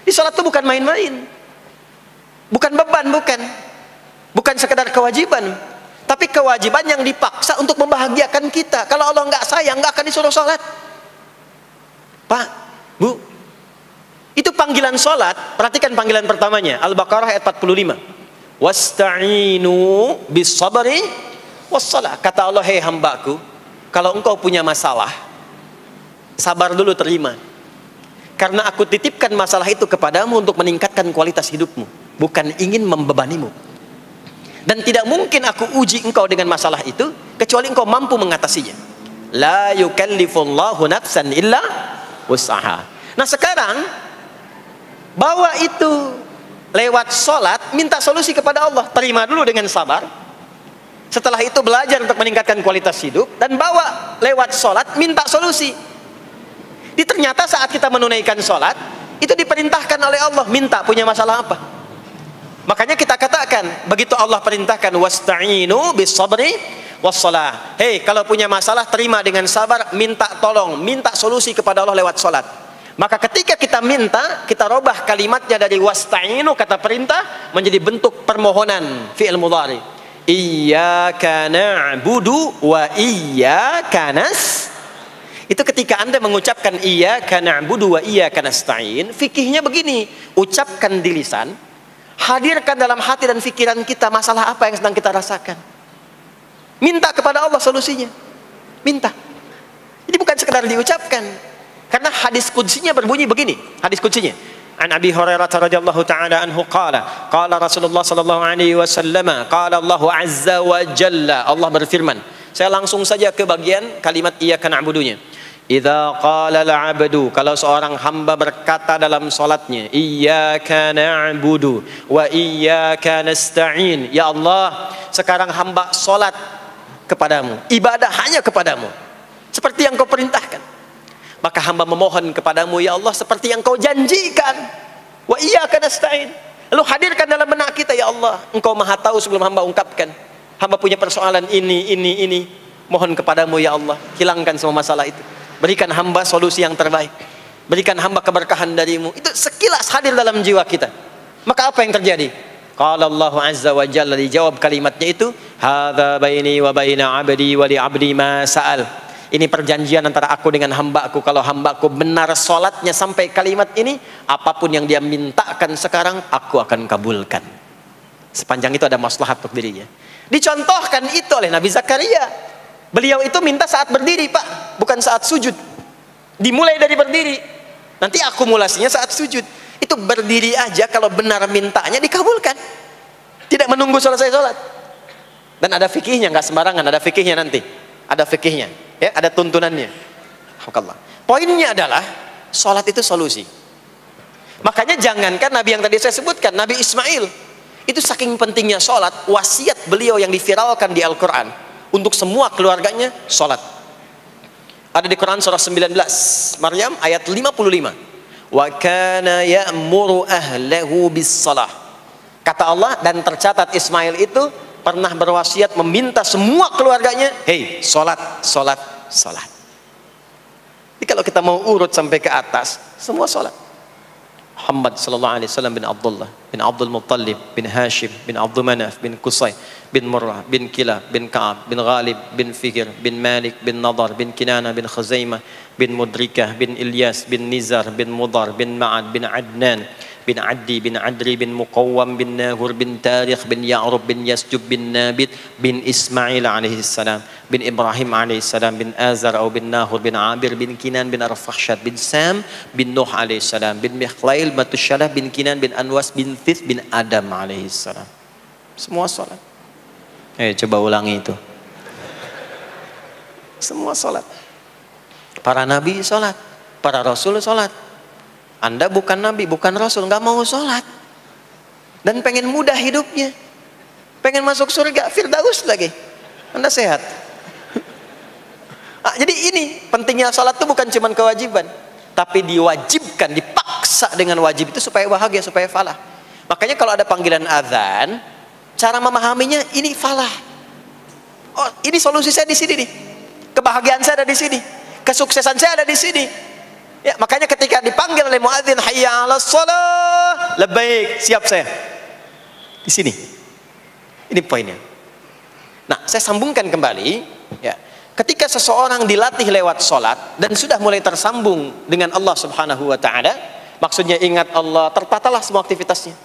Di salat itu bukan main-main, bukan beban, bukan sekedar kewajiban, tapi kewajiban yang dipaksa untuk membahagiakan kita. Kalau Allah nggak sayang, nggak akan disuruh salat. Pak, Bu, itu panggilan salat. Perhatikan panggilan pertamanya, Al-Baqarah ayat 45. Wasta'inu bis sabri was salah. Kata Allah, hei hambaku, kalau engkau punya masalah, sabar dulu, terima. Karena aku titipkan masalah itu kepadamu untuk meningkatkan kualitas hidupmu, bukan ingin membebanimu. Dan tidak mungkin aku uji engkau dengan masalah itu kecuali engkau mampu mengatasinya. La yukallifullahu nafsan illa wus'aha. Nah sekarang bawa itu lewat sholat, minta solusi kepada Allah. Terima dulu dengan sabar. Setelah itu belajar untuk meningkatkan kualitas hidup, dan bawa lewat sholat, minta solusi. Ternyata saat kita menunaikan sholat itu diperintahkan oleh Allah, minta punya masalah apa. Makanya kita katakan, begitu Allah perintahkan wasta'inu bis sabri wassalah. Hei, kalau punya masalah terima dengan sabar, minta tolong, minta solusi kepada Allah lewat salat. Maka ketika kita minta, kita robah kalimatnya dari wasta'inu, kata perintah, menjadi bentuk permohonan, fi'il mudhari. Iyyaka na'budu wa iyyaka nasta'in. Itu ketika Anda mengucapkan iyyaka na'budu wa iyyaka nasta'in, fikihnya begini, ucapkan di lisan, hadirkan dalam hati dan pikiran kita masalah apa yang sedang kita rasakan. Minta kepada Allah solusinya. Minta. Jadi bukan sekedar diucapkan. Karena hadis qudsinya berbunyi begini, hadis qudsinya. An Abi Hurairah radhiyallahu ta'ala anhu qala, qala Rasulullah sallallahu alaihi wasallam, qala Allah azza wa jalla, Allah berfirman. Saya langsung saja ke bagian kalimat iyyaka na'budunya. Idza qala al-'abdu, kalau seorang hamba berkata dalam salatnya, iyyaka na'budu wa iyyaka nasta'in, ya Allah, sekarang hamba salat kepadamu, ibadah hanya kepadamu, seperti yang kau perintahkan. Maka hamba memohon kepadamu, ya Allah, seperti yang kau janjikan. Wa iyyaka nasta'in. Lalu hadirkan dalam benak kita, ya Allah, engkau maha tahu sebelum hamba ungkapkan. Hamba punya persoalan ini. Mohon kepadamu, ya Allah, hilangkan semua masalah itu. Berikan hamba solusi yang terbaik. Berikan hamba keberkahan darimu. Itu sekilas hadir dalam jiwa kita. Maka apa yang terjadi? Qala Allah azza wa jalla, dijawab kalimatnya itu, hadza baini wa baina 'abdi wa li 'abdi ma sa'al. Ini perjanjian antara aku dengan hambaku. Kalau hambaku benar salatnya sampai kalimat ini, apapun yang dia mintakan sekarang, aku akan kabulkan. Sepanjang itu ada maslahat untuk dirinya. Dicontohkan itu oleh Nabi Zakaria. Beliau itu minta saat berdiri, Pak, bukan saat sujud. Dimulai dari berdiri, nanti akumulasinya saat sujud. Itu berdiri aja, kalau benar mintanya dikabulkan, tidak menunggu selesai sholat. Dan ada fikihnya, nggak sembarangan, ada fikihnya nanti, ada fikihnya, ya, ada tuntunannya. Alhamdulillah. Poinnya adalah sholat itu solusi. Makanya jangankan Nabi yang tadi saya sebutkan, Nabi Ismail itu saking pentingnya sholat, wasiat beliau yang diviralkan di Al-Quran untuk semua keluarganya, sholat. Ada di Quran surah 19 Maryam ayat 55. Wa kana ya'muru ahlahu bis salah. Kata Allah, dan tercatat Ismail itu pernah berwasiat meminta semua keluarganya, hei, sholat. Jadi kalau kita mau urut sampai ke atas, semua sholat. Muhammad sallallahu alaihi wasallam bin Abdullah bin Abdul Muttalib bin Hashim bin Abdul Manaf bin Qusay bin Murrah bin Kilab bin Ka'ab bin Ghalib bin Fihr bin Malik bin Nadar bin Kinana bin Khuzaimah bin Mudrikah bin Ilyas bin Nizar bin Mudar bin Ma'ad bin Adnan bin Addi bin Adri bin Muqawwam bin Nahur bin Tarikh bin Ya'rub bin Yasjub bin Nabit bin Ismail alaihi salam bin Ibrahim alaihi salam bin Azar atau bin Nahur bin Abir bin Kinan bin Arfakhshad bin Sam bin Nuh alaihi salam bin Mikhlail Matusyalah bin Kinan bin Anwas bin Thith bin Adam alaihi salam. Semua salat. Coba ulangi itu. Semua salat. Para nabi salat, para rasul salat. Anda bukan nabi, bukan rasul, nggak mau sholat dan pengen mudah hidupnya, pengen masuk surga Firdaus lagi, Anda sehat. Jadi ini pentingnya sholat itu bukan cuma kewajiban, tapi diwajibkan, dipaksa dengan wajib itu supaya bahagia, supaya falah. Makanya kalau ada panggilan azan, cara memahaminya ini falah. Oh, ini solusi saya di sini nih, kebahagiaan saya ada di sini, kesuksesan saya ada di sini. Ya, makanya ketika dipanggil oleh muadzin, hayya 'alas shalah, labbaik, siap saya. Di sini. Ini poinnya. Nah, saya sambungkan kembali, ya. Ketika seseorang dilatih lewat salat dan sudah mulai tersambung dengan Allah Subhanahu wa taala, maksudnya ingat Allah, tertatalah semua aktivitasnya.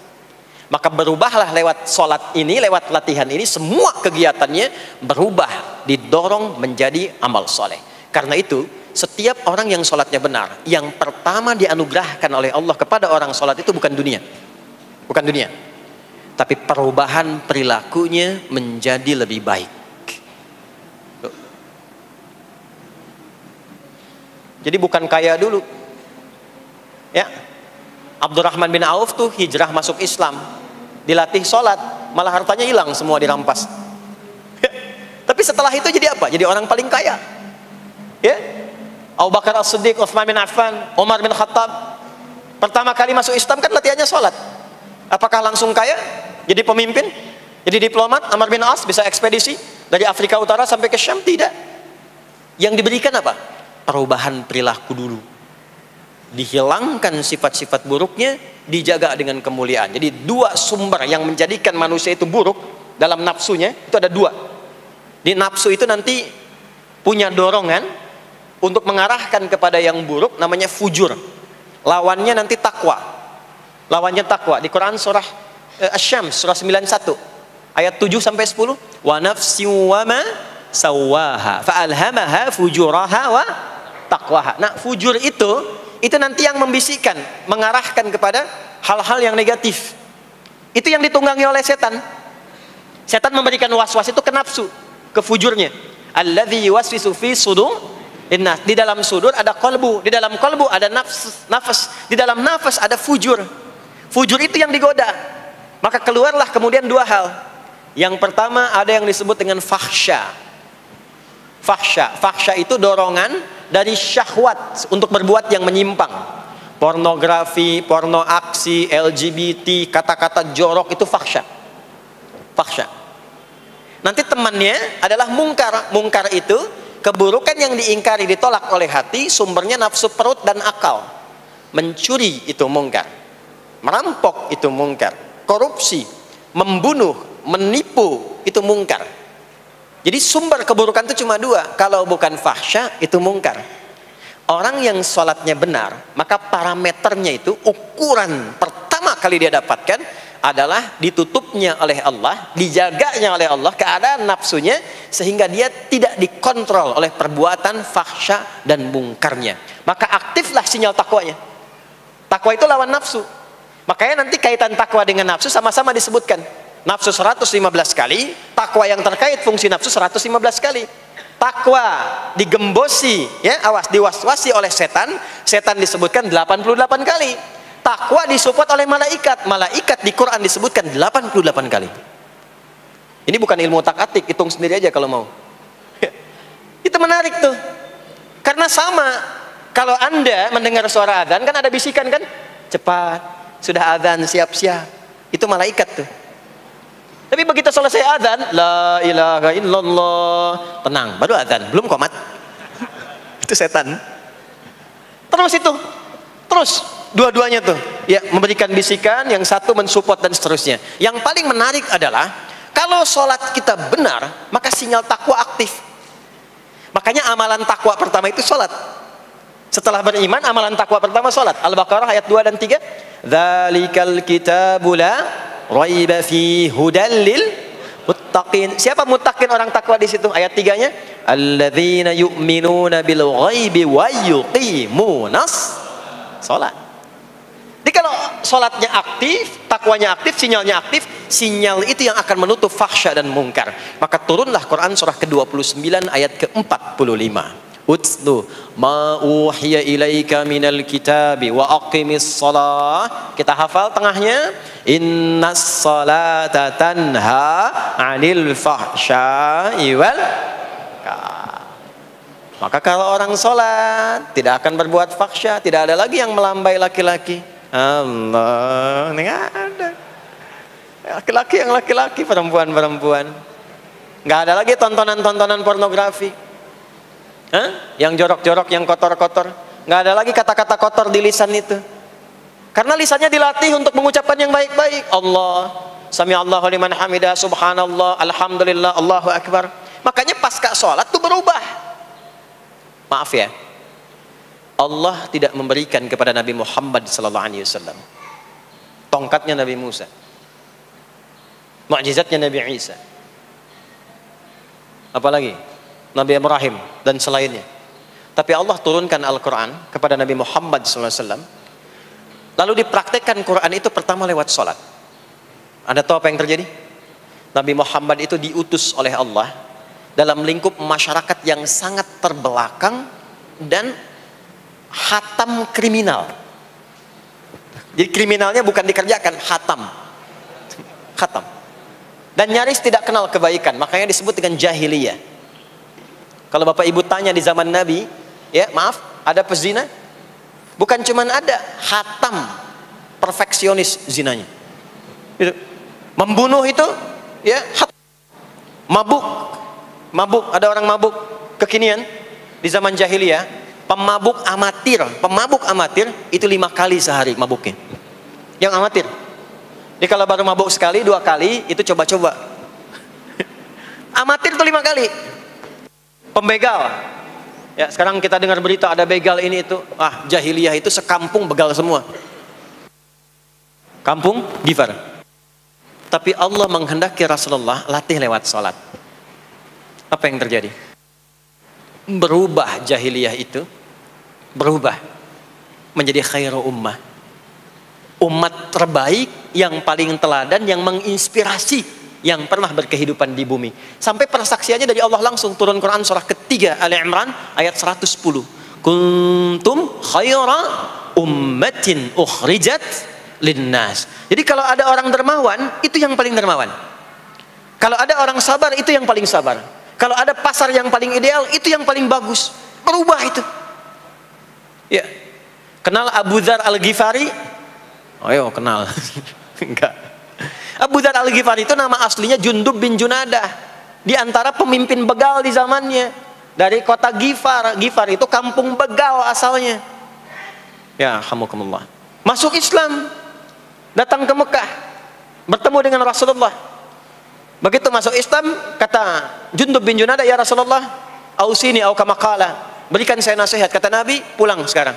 Maka berubahlah lewat salat ini, lewat latihan ini, semua kegiatannya berubah, didorong menjadi amal soleh. Karena itu, setiap orang yang sholatnya benar, yang pertama dianugerahkan oleh Allah kepada orang sholat itu bukan dunia, tapi perubahan perilakunya menjadi lebih baik. Jadi bukan kaya dulu, ya. Abdurrahman bin Auf tuh hijrah masuk Islam, dilatih sholat, malah hartanya hilang semua dirampas. Tapi setelah itu jadi apa? Jadi orang paling kaya, ya. Abu Bakar As-Siddiq, Utsman bin Affan, Umar bin Khattab, pertama kali masuk Islam kan latihannya sholat. Apakah langsung kaya? Jadi pemimpin? Jadi diplomat? Amr bin As bisa ekspedisi? Dari Afrika Utara sampai ke Syam, tidak. Yang diberikan apa? Perubahan perilaku dulu. Dihilangkan sifat-sifat buruknya, dijaga dengan kemuliaan. Jadi dua sumber yang menjadikan manusia itu buruk dalam nafsunya, itu ada dua. Di nafsu itu nanti punya dorongan untuk mengarahkan kepada yang buruk, namanya fujur. Lawannya nanti takwa. Lawannya takwa. Di Quran surah Asy-Syams surah 91 ayat 7 sampai 10, wa nafsi wa ma sawaha fa alhamaha fujuraha wa taqwaha. Nah, fujur itu nanti yang membisikkan, mengarahkan kepada hal-hal yang negatif. Itu yang ditunggangi oleh setan. Setan memberikan was-was itu ke nafsu, ke fujurnya. Alladzi yuwaswisu fi sudur innas. Di dalam sudur ada qalbu, di dalam qalbu ada nafas, di dalam nafas ada fujur. Fujur itu yang digoda. Maka keluarlah kemudian dua hal. Yang pertama ada yang disebut dengan fahsya. Fahsya itu dorongan dari syahwat untuk berbuat yang menyimpang. Pornografi, porno aksi, LGBT, kata-kata jorok, itu fahsya. Nanti temannya adalah mungkar. Mungkar itu keburukan yang diingkari, ditolak oleh hati, sumbernya nafsu perut dan akal. Mencuri itu mungkar, merampok itu mungkar, korupsi, membunuh, menipu itu mungkar. Jadi sumber keburukan itu cuma dua. Kalau bukan fahsya, itu mungkar. Orang yang sholatnya benar, maka parameternya itu, ukuran pertama kali dia dapatkan adalah ditutupnya oleh Allah, dijaganya oleh Allah keadaan nafsunya, sehingga dia tidak dikontrol oleh perbuatan fahsya dan mungkarnya. Maka aktiflah sinyal takwanya. Takwa itu lawan nafsu. Makanya nanti kaitan takwa dengan nafsu sama-sama disebutkan. Nafsu 115 kali, takwa yang terkait fungsi nafsu 115 kali. Takwa digembosi, ya, awas, diwaswasi oleh setan, setan disebutkan 88 kali. Takwa disupport oleh malaikat, malaikat di Quran disebutkan 88 kali. Ini bukan ilmu tak-atik, hitung sendiri aja kalau mau. Itu menarik tuh. Karena sama, kalau Anda mendengar suara adzan kan ada bisikan kan? Cepat, sudah adzan, siap-siap. Itu malaikat tuh. Tapi begitu selesai adzan, la ilaha illallah, tenang, baru adzan, belum qomat. Itu setan. Terus dua-duanya tuh, ya, memberikan bisikan, yang satu mensupport dan seterusnya. Yang paling menarik adalah kalau sholat kita benar, maka sinyal takwa aktif. Makanya amalan takwa pertama itu sholat. Setelah beriman, amalan takwa pertama sholat. Al-Baqarah ayat 2 dan 3. Dzalikal kitabu la raiba fi hudal lil muttaqin. Siapa muttaqin, orang takwa di situ? Ayat 3-nya, alladzina yu'minuna bil ghaibi wa yuqimunas sholat. Jadi kalau sholatnya aktif, takwanya aktif, sinyalnya aktif, sinyal itu yang akan menutup fahsya dan mungkar. Maka turunlah Quran surah ke-29 ayat ke-45. Utlu ma uhiya ilaika minal kitabi wa aqimis shalah. Kita hafal tengahnya, innas salata tanha 'anil fahsya'i wal munkar. Maka kalau orang sholat tidak akan berbuat fahsya, tidak ada lagi yang melambai laki-laki. Allah, ini ada laki-laki yang laki-laki, perempuan-perempuan. Nggak ada lagi tontonan-tontonan pornografi. Yang jorok-jorok, yang kotor-kotor. Nggak ada lagi kata-kata kotor di lisan itu. Karena lisannya dilatih untuk mengucapkan yang baik-baik. Allah, sami Allahu liman hamidah, subhanallah, alhamdulillah, Allahu akbar. Makanya pasca sholat tuh berubah. Maaf ya, Allah tidak memberikan kepada Nabi Muhammad SAW tongkatnya Nabi Musa, mukjizatnya Nabi Isa, apalagi Nabi Ibrahim dan selainnya. Tapi Allah turunkan Al-Quran kepada Nabi Muhammad SAW, lalu dipraktekkan Quran itu pertama lewat sholat. Anda tahu apa yang terjadi? Nabi Muhammad itu diutus oleh Allah dalam lingkup masyarakat yang sangat terbelakang dan hatam kriminal. Jadi kriminalnya bukan dikerjakan, hatam. Dan nyaris tidak kenal kebaikan, makanya disebut dengan jahiliyah. Kalau Bapak Ibu tanya di zaman Nabi, ya maaf, ada pezina? Bukan cuman ada, hatam, perfeksionis zinanya. Itu. Membunuh itu, ya, mabuk, Mabuk, ada orang mabuk kekinian di zaman jahiliyah, pemabuk amatir itu 5 kali sehari mabuknya. Yang amatir. Jadi kalau baru mabuk sekali, 2 kali itu coba-coba. Amatir itu 5 kali. Pembegal. Ya, sekarang kita dengar berita ada begal ini itu. Ah, jahiliyah itu sekampung begal semua. Kampung Gifar. Tapi Allah menghendaki Rasulullah latih lewat salat. Apa yang terjadi? Berubah jahiliyah itu, berubah menjadi khairu ummah. Umat terbaik yang paling teladan, yang menginspirasi, yang pernah berkehidupan di bumi. Sampai persaksiannya dari Allah langsung, turun Quran surah ketiga Ali Imran ayat 110. Kuntum khaira ummatin ukhrijat linnas. Jadi kalau ada orang dermawan, itu yang paling dermawan. Kalau ada orang sabar, itu yang paling sabar. Kalau ada pasar yang paling ideal, itu yang paling bagus. Berubah itu. Ya. Kenal Abu Dzar Al-Ghifari? Oh, yo, kenal. Enggak. Abu Dzar Al-Ghifari itu nama aslinya Jundub bin Junadah. Di antara pemimpin begal di zamannya. Dari kota Ghifar. Ghifar itu kampung begal asalnya. Ya, alhamdulillah. Masuk Islam. Datang ke Mekah. Bertemu dengan Rasulullah. Begitu masuk Islam, kata Jundub bin Junadah, ya Rasulullah, ausini au kama qala, berikan saya nasihat. Kata Nabi, pulang sekarang.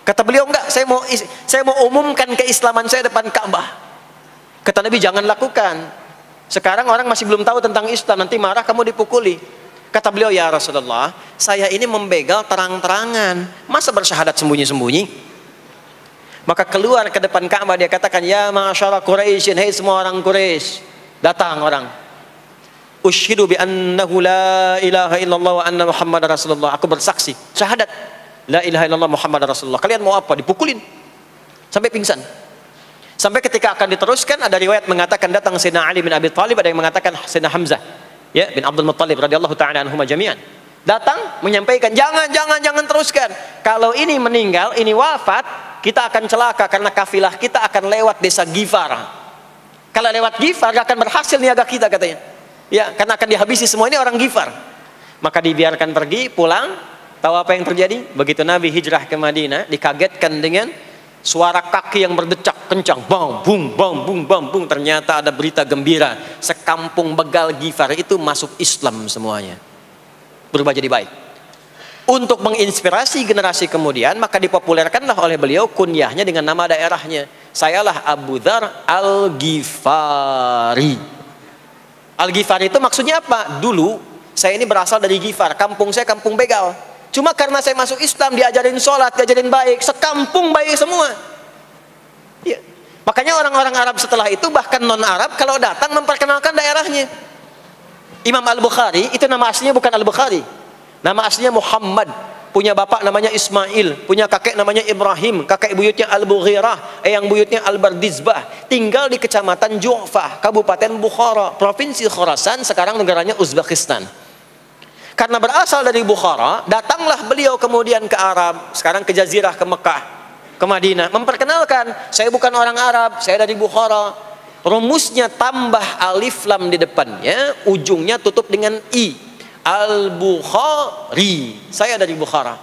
Kata beliau, enggak, saya mau umumkan keislaman saya depan Ka'bah. Kata Nabi, jangan lakukan. Sekarang orang masih belum tahu tentang Islam, nanti marah kamu dipukuli. Kata beliau, ya Rasulullah, saya ini membegal terang-terangan, masa bersyahadat sembunyi-sembunyi? Maka keluar ke depan Ka'bah, dia katakan, ya ma'asyara Quraisyin, hei semua orang Quraisy. Datang orang. Usyhidu bi annahu la ilaha illallah wa anna Muhammadar Rasulullah. Aku bersaksi, syahadat la ilaha illallah Muhammadar Rasulullah. Kalian mau apa? Dipukulin sampai pingsan. Sampai ketika akan diteruskan, ada riwayat mengatakan datang Sayyidina Ali bin Abi Thalib, ada yang mengatakan Sayyidina Hamzah ya bin Abdul Muttalib radhiyallahu taala anhuma jami'an. Datang menyampaikan, jangan teruskan. Kalau ini meninggal, ini wafat, kita akan celaka karena kafilah kita akan lewat desa Ghifar. Kalau lewat Ghifar gak akan berhasil niaga kita, katanya. Ya, karena akan dihabisi semua ini orang Ghifar. Maka dibiarkan pergi, pulang. Tahu apa yang terjadi? Begitu Nabi hijrah ke Madinah, dikagetkan dengan suara kaki yang berdecak kencang. Bang, bung, bang, bung, bang, bung. Ternyata ada berita gembira. Sekampung begal Ghifar itu masuk Islam semuanya. Berubah jadi baik. Untuk menginspirasi generasi kemudian, maka dipopulerkanlah oleh beliau kunyahnya dengan nama daerahnya. Sayalah Abu Dzar Al-Ghifari. Al-Ghifari itu maksudnya apa? Dulu saya ini berasal dari Ghifar, kampung saya kampung begal. Cuma karena saya masuk Islam, diajarin sholat, diajarin baik, sekampung baik semua. Ya. Makanya orang-orang Arab setelah itu, bahkan non-Arab, kalau datang memperkenalkan daerahnya. Imam Al-Bukhari, itu nama aslinya bukan Al-Bukhari. Nama aslinya Muhammad, punya bapak namanya Ismail, punya kakek namanya Ibrahim, kakek buyutnya Al-Bughirah, yang buyutnya Al-Bardizbah, tinggal di kecamatan Ju'fah, Kabupaten Bukhara, Provinsi Khorasan, sekarang negaranya Uzbekistan. Karena berasal dari Bukhara, datanglah beliau kemudian ke Arab, sekarang ke Jazirah, ke Mekah, ke Madinah, memperkenalkan, saya bukan orang Arab, saya dari Bukhara. Rumusnya tambah alif lam di depannya, ujungnya tutup dengan i. Al-Bukhari, saya dari Bukhara.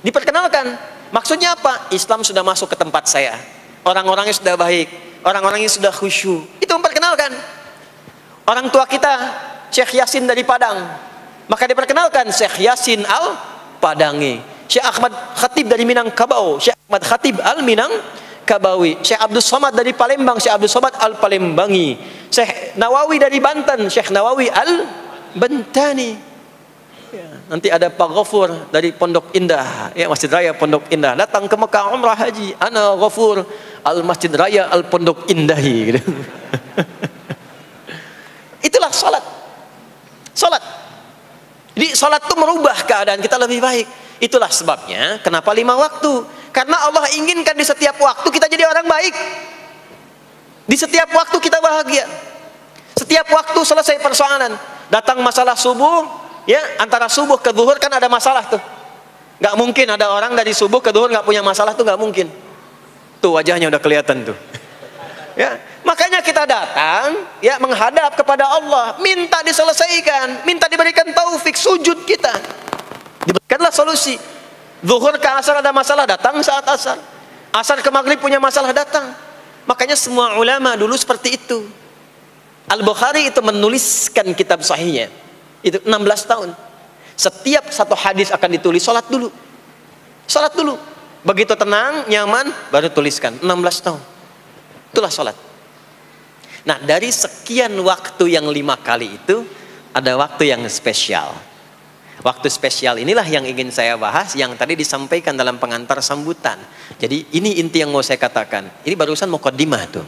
Diperkenalkan, maksudnya apa? Islam sudah masuk ke tempat saya, orang-orangnya sudah baik, orang-orangnya sudah khusyuk. Itu memperkenalkan. Orang tua kita Syekh Yasin dari Padang, maka diperkenalkan Syekh Yasin Al-Padangi. Syekh Ahmad Khatib dari Minangkabau, Syekh Ahmad Khatib Al-Minangkabawi. Syekh Abdul Somad dari Palembang, Syekh Abdul Somad Al-Palembangi. Syekh Nawawi dari Banten, Syekh Nawawi Al-Bantani. Ya, nanti ada Pak Ghafur dari Pondok Indah, ya, Masjid Raya Pondok Indah, datang ke Mekah umrah haji. Ana Ghafur al Masjid Raya al Pondok Indahi. Gitu. Itulah salat. Salat. Jadi salat itu merubah keadaan kita lebih baik. Itulah sebabnya kenapa 5 waktu. Karena Allah inginkan di setiap waktu kita jadi orang baik. Di setiap waktu kita bahagia. Setiap waktu selesai persoalan. Datang masalah subuh, ya, antara subuh ke zuhur kan ada masalah tuh. Gak mungkin ada orang dari subuh ke zuhur gak punya masalah tuh, gak mungkin. Tuh wajahnya udah kelihatan tuh. Ya, Makanya kita datang ya menghadap kepada Allah, minta diselesaikan, minta diberikan taufik, sujud kita. Diberikanlah solusi. Zuhur ke asar ada masalah, datang saat asar. Asar ke maghrib punya masalah, datang. Makanya semua ulama dulu seperti itu. Al-Bukhari itu menuliskan kitab sahihnya itu 16 tahun. Setiap satu hadis akan ditulis, salat dulu. Salat dulu. Begitu tenang, nyaman, baru tuliskan. 16 tahun. Itulah salat. Nah, dari sekian waktu yang 5 kali itu, ada waktu yang spesial. Waktu spesial inilah yang ingin saya bahas, yang tadi disampaikan dalam pengantar sambutan. Jadi ini inti yang mau saya katakan. Ini barusan muqaddimah tuh.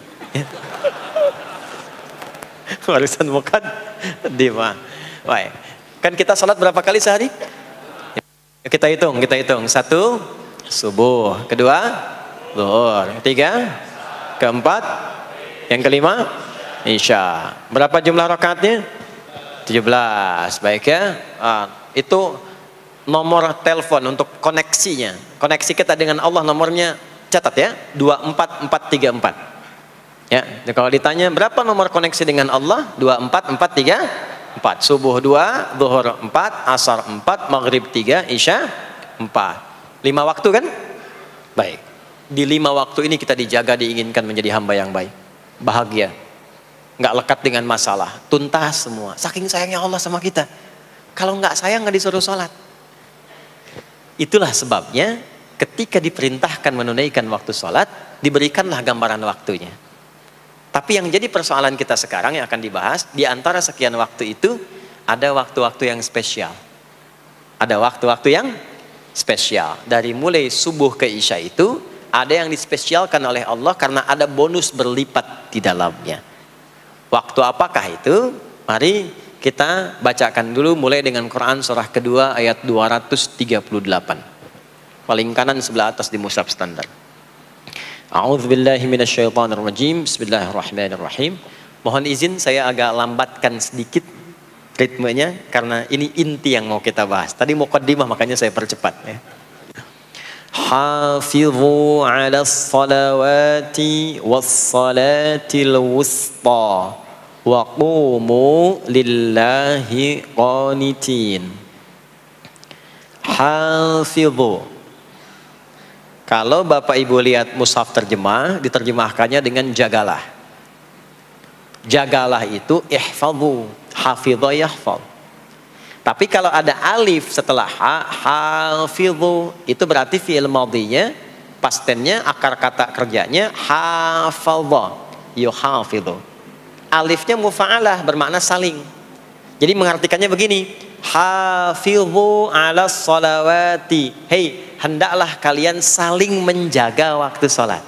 Barusan muqaddimah. Baik. Kan kita salat berapa kali sehari? Kita hitung. 1, subuh. 2, zuhur. 3, keempat, yang kelima, isya. Berapa jumlah rakaatnya? 17. Baik ya. Itu nomor telepon untuk koneksinya. Koneksi kita dengan Allah nomornya catat ya. 24434. Ya. Kalau ditanya berapa nomor koneksi dengan Allah? 24434. Subuh 2, zuhur 4, asar 4, maghrib 3, isya 4. 5 waktu kan? Baik. Di 5 waktu ini kita dijaga, diinginkan menjadi hamba yang baik, bahagia, nggak lekat dengan masalah, tuntas semua. Saking sayangnya Allah sama kita. Kalau nggak sayang nggak disuruh sholat. Itulah sebabnya ketika diperintahkan menunaikan waktu sholat, diberikanlah gambaran waktunya. Tapi yang jadi persoalan kita sekarang yang akan dibahas, di antara sekian waktu itu ada waktu-waktu yang spesial. Ada waktu-waktu yang spesial. Dari mulai subuh ke isya itu ada yang dispesialkan oleh Allah karena ada bonus berlipat di dalamnya. Waktu apakah itu? Mari kita bacakan dulu mulai dengan Quran surah kedua ayat 238. Paling kanan sebelah atas di mushaf standar. A'udzubillahi minasyaitonirrajim. Bismillahirrahmanirrahim. Mohon izin saya agak lambatkan sedikit ritmenya karena ini inti yang mau kita bahas. Tadi muqaddimah makanya saya percepat ya. Hafizu 'alas salawati was salatil wusta wa qumu lillahi qanitin. Hafizu. Kalau Bapak Ibu lihat mushaf terjemah, diterjemahkannya dengan jagalah. Jagalah itu ihfazu, hafidha yahfaz. Tapi kalau ada alif setelah hafizu, itu berarti fi'il madhinya, past tense-nya, akar kata kerjanya hafadha, yuhafidhu. Alifnya mufa'alah, bermakna saling. Jadi mengartikannya begini, hafizu 'alas salawati. Hei, hendaklah kalian saling menjaga waktu sholat.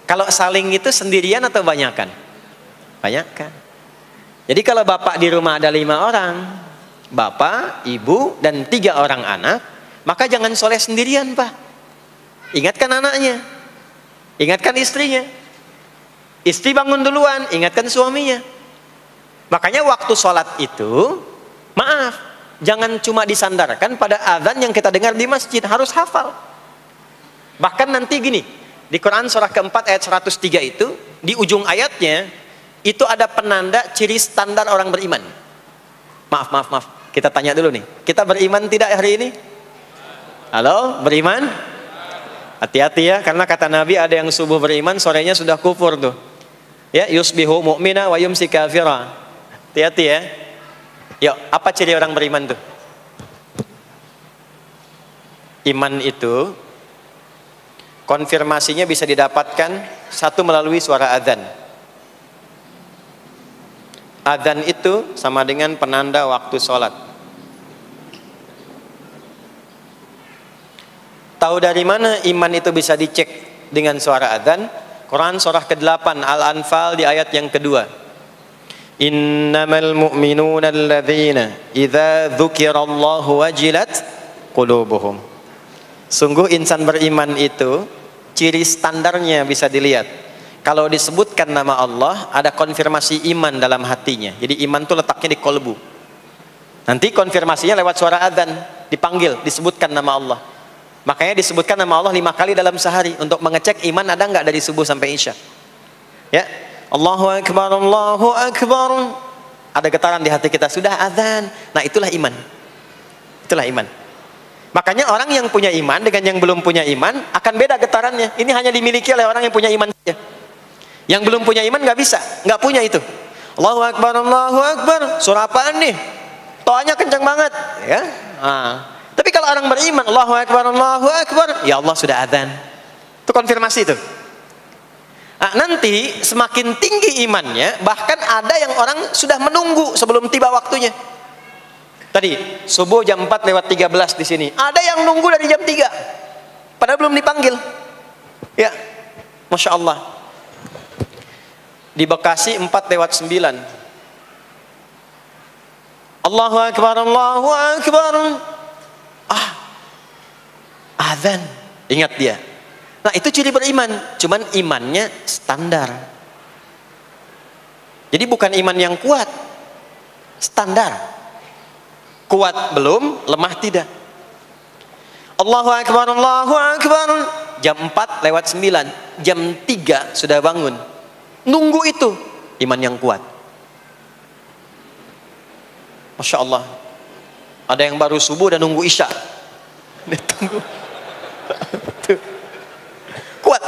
Kalau saling itu sendirian atau banyakan? Banyakan. Jadi kalau bapak di rumah ada 5 orang, bapak, ibu, dan 3 orang anak, maka jangan sholat sendirian, Pak. Ingatkan anaknya, ingatkan istrinya. Istri bangun duluan, ingatkan suaminya. Makanya waktu sholat itu, maaf, jangan cuma disandarkan pada azan yang kita dengar di masjid, harus hafal. Bahkan nanti gini, di Quran surah keempat ayat 103 itu, di ujung ayatnya, itu ada penanda ciri standar orang beriman. Maaf, kita tanya dulu nih, kita beriman tidak hari ini? Halo, beriman? Hati-hati ya, karena kata Nabi ada yang subuh beriman, sorenya sudah kufur tuh. Ya, yusbihu mu'mina wa yumsi kafira. Hati-hati ya. Yuk, apa ciri orang beriman tuh? Iman itu konfirmasinya bisa didapatkan satu melalui suara azan. Azan itu sama dengan penanda waktu sholat. Tahu dari mana iman itu bisa dicek dengan suara azan? Quran surah ke-8 Al-Anfal di ayat yang kedua. Innamal mu'minuna alladzina idza dzukirallahu wajilat qulubuhum. Sungguh insan beriman itu ciri standarnya bisa dilihat. Kalau disebutkan nama Allah, ada konfirmasi iman dalam hatinya. Jadi iman itu letaknya di kolbu. Nanti konfirmasinya lewat suara adzan, dipanggil, disebutkan nama Allah. Makanya disebutkan nama Allah 5 kali dalam sehari untuk mengecek iman ada nggak dari subuh sampai isya. Ya, Allahu Akbar, Allahu Akbar. Ada getaran di hati kita, sudah azan. Nah, itulah iman. Itulah iman. Makanya orang yang punya iman dengan yang belum punya iman akan beda getarannya. Ini hanya dimiliki oleh orang yang punya iman saja. Yang belum punya iman nggak bisa, nggak punya itu. Allahu Akbar, Allahu Akbar. Surah apaan nih? Toanya kencang banget, ya. Tapi kalau orang beriman, Allahu Akbar, Allahu Akbar, ya Allah sudah adzan. Itu konfirmasi itu. Nah, nanti semakin tinggi imannya, bahkan ada yang orang sudah menunggu sebelum tiba waktunya. Tadi subuh jam 4:13 di sini. Ada yang nunggu dari jam 3, padahal belum dipanggil. Ya, masya Allah. Di Bekasi 4:09. Allahu Akbar, Allahu Akbar. Azan. Ingat dia. Nah, itu ciri beriman. Cuman imannya standar. Jadi bukan iman yang kuat. Standar. Kuat belum, lemah tidak. Allahu Akbar, Allahu Akbar. Jam 4:09. Jam 3 sudah bangun. Nunggu itu. Iman yang kuat. Masya Allah. Ada yang baru subuh dan nunggu isya. Tunggu. Kuat.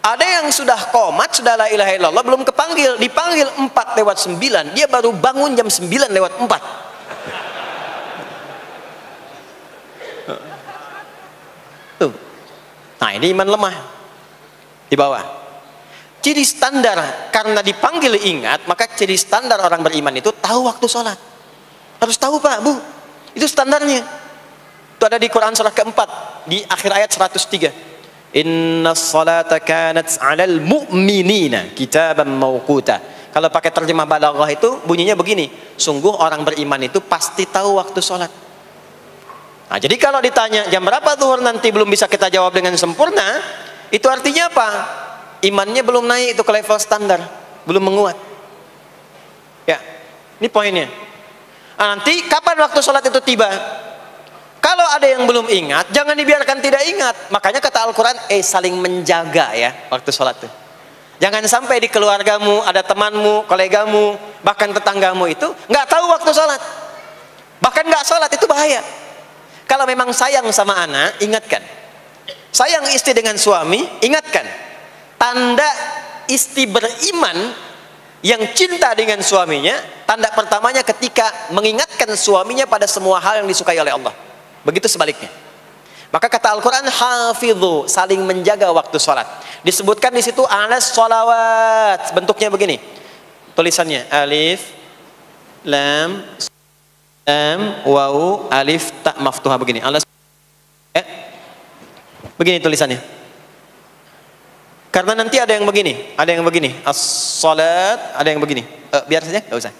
Ada yang sudah qomat, sudah la ilaha illallah, belum kepanggil, dipanggil 4:09, dia baru bangun jam 9:04. Tuh. Nah, ini iman lemah di bawah. Ciri standar, karena dipanggil ingat, maka ciri standar orang beriman itu tahu waktu sholat. Harus tahu, Pak, Bu. Itu standarnya. Itu ada di Quran surah keempat, di akhir ayat 103. Inna salata kanat 'alal mu'minina kitaban mawquta. Kalau pakai terjemah balaghah itu bunyinya begini, sungguh orang beriman itu pasti tahu waktu sholat. Nah, jadi kalau ditanya jam berapa zuhur nanti belum bisa kita jawab dengan sempurna, itu artinya apa? Imannya belum naik itu ke level standar, belum menguat. Ya, ini poinnya. Nah, nanti kapan waktu sholat itu tiba? Kalau ada yang belum ingat, jangan dibiarkan tidak ingat. Makanya kata Al-Quran, saling menjaga ya waktu sholat itu. Jangan sampai di keluargamu, ada temanmu, kolegamu, bahkan tetanggamu itu nggak tahu waktu sholat. Bahkan nggak sholat, itu bahaya. Kalau memang sayang sama anak, ingatkan. Sayang istri dengan suami, ingatkan. Tanda istri beriman yang cinta dengan suaminya, tanda pertamanya ketika mengingatkan suaminya pada semua hal yang disukai oleh Allah. Begitu sebaliknya. Maka kata Al-Quran, hafidhu, saling menjaga waktu sholat. Disebutkan di situ alas sholawat, bentuknya begini. Tulisannya alif, lam, waw, alif, ta maftuha begini. Alas, begini tulisannya. Karena nanti ada yang begini, as-salat, ada yang begini. Biar saja, nggak usah.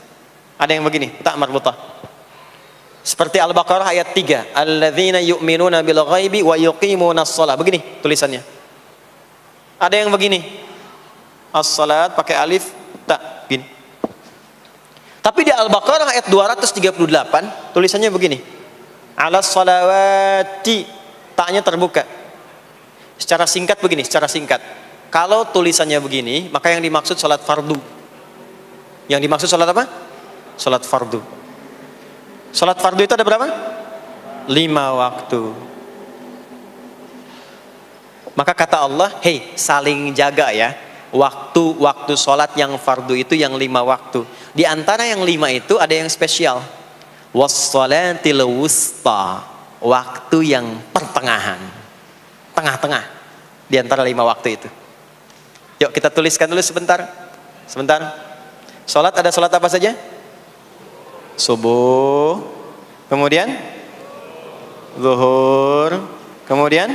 Ada yang begini, ta marbutah. Seperti Al-Baqarah ayat 3, alladzina yu'minuna bil ghaibi wa yuqimunas shalah. Begini tulisannya. Ada yang begini, as-salat pakai alif, ta, gini. Tapi di Al-Baqarah ayat 238 tulisannya begini, alas salawati, taknya terbuka. Secara singkat begini, secara singkat. Kalau tulisannya begini, maka yang dimaksud salat fardu. Yang dimaksud salat apa? Salat fardu. Salat fardu itu ada berapa? 5 waktu. Maka kata Allah, hei, saling jaga ya. Waktu salat yang fardu itu yang 5 waktu. Di antara yang 5 itu ada yang spesial. Was-salatil wusta, waktu yang pertengahan. Tengah-tengah di antara 5 waktu itu. Yuk kita tuliskan dulu sebentar. Salat ada salat apa saja? Subuh, kemudian zuhur, kemudian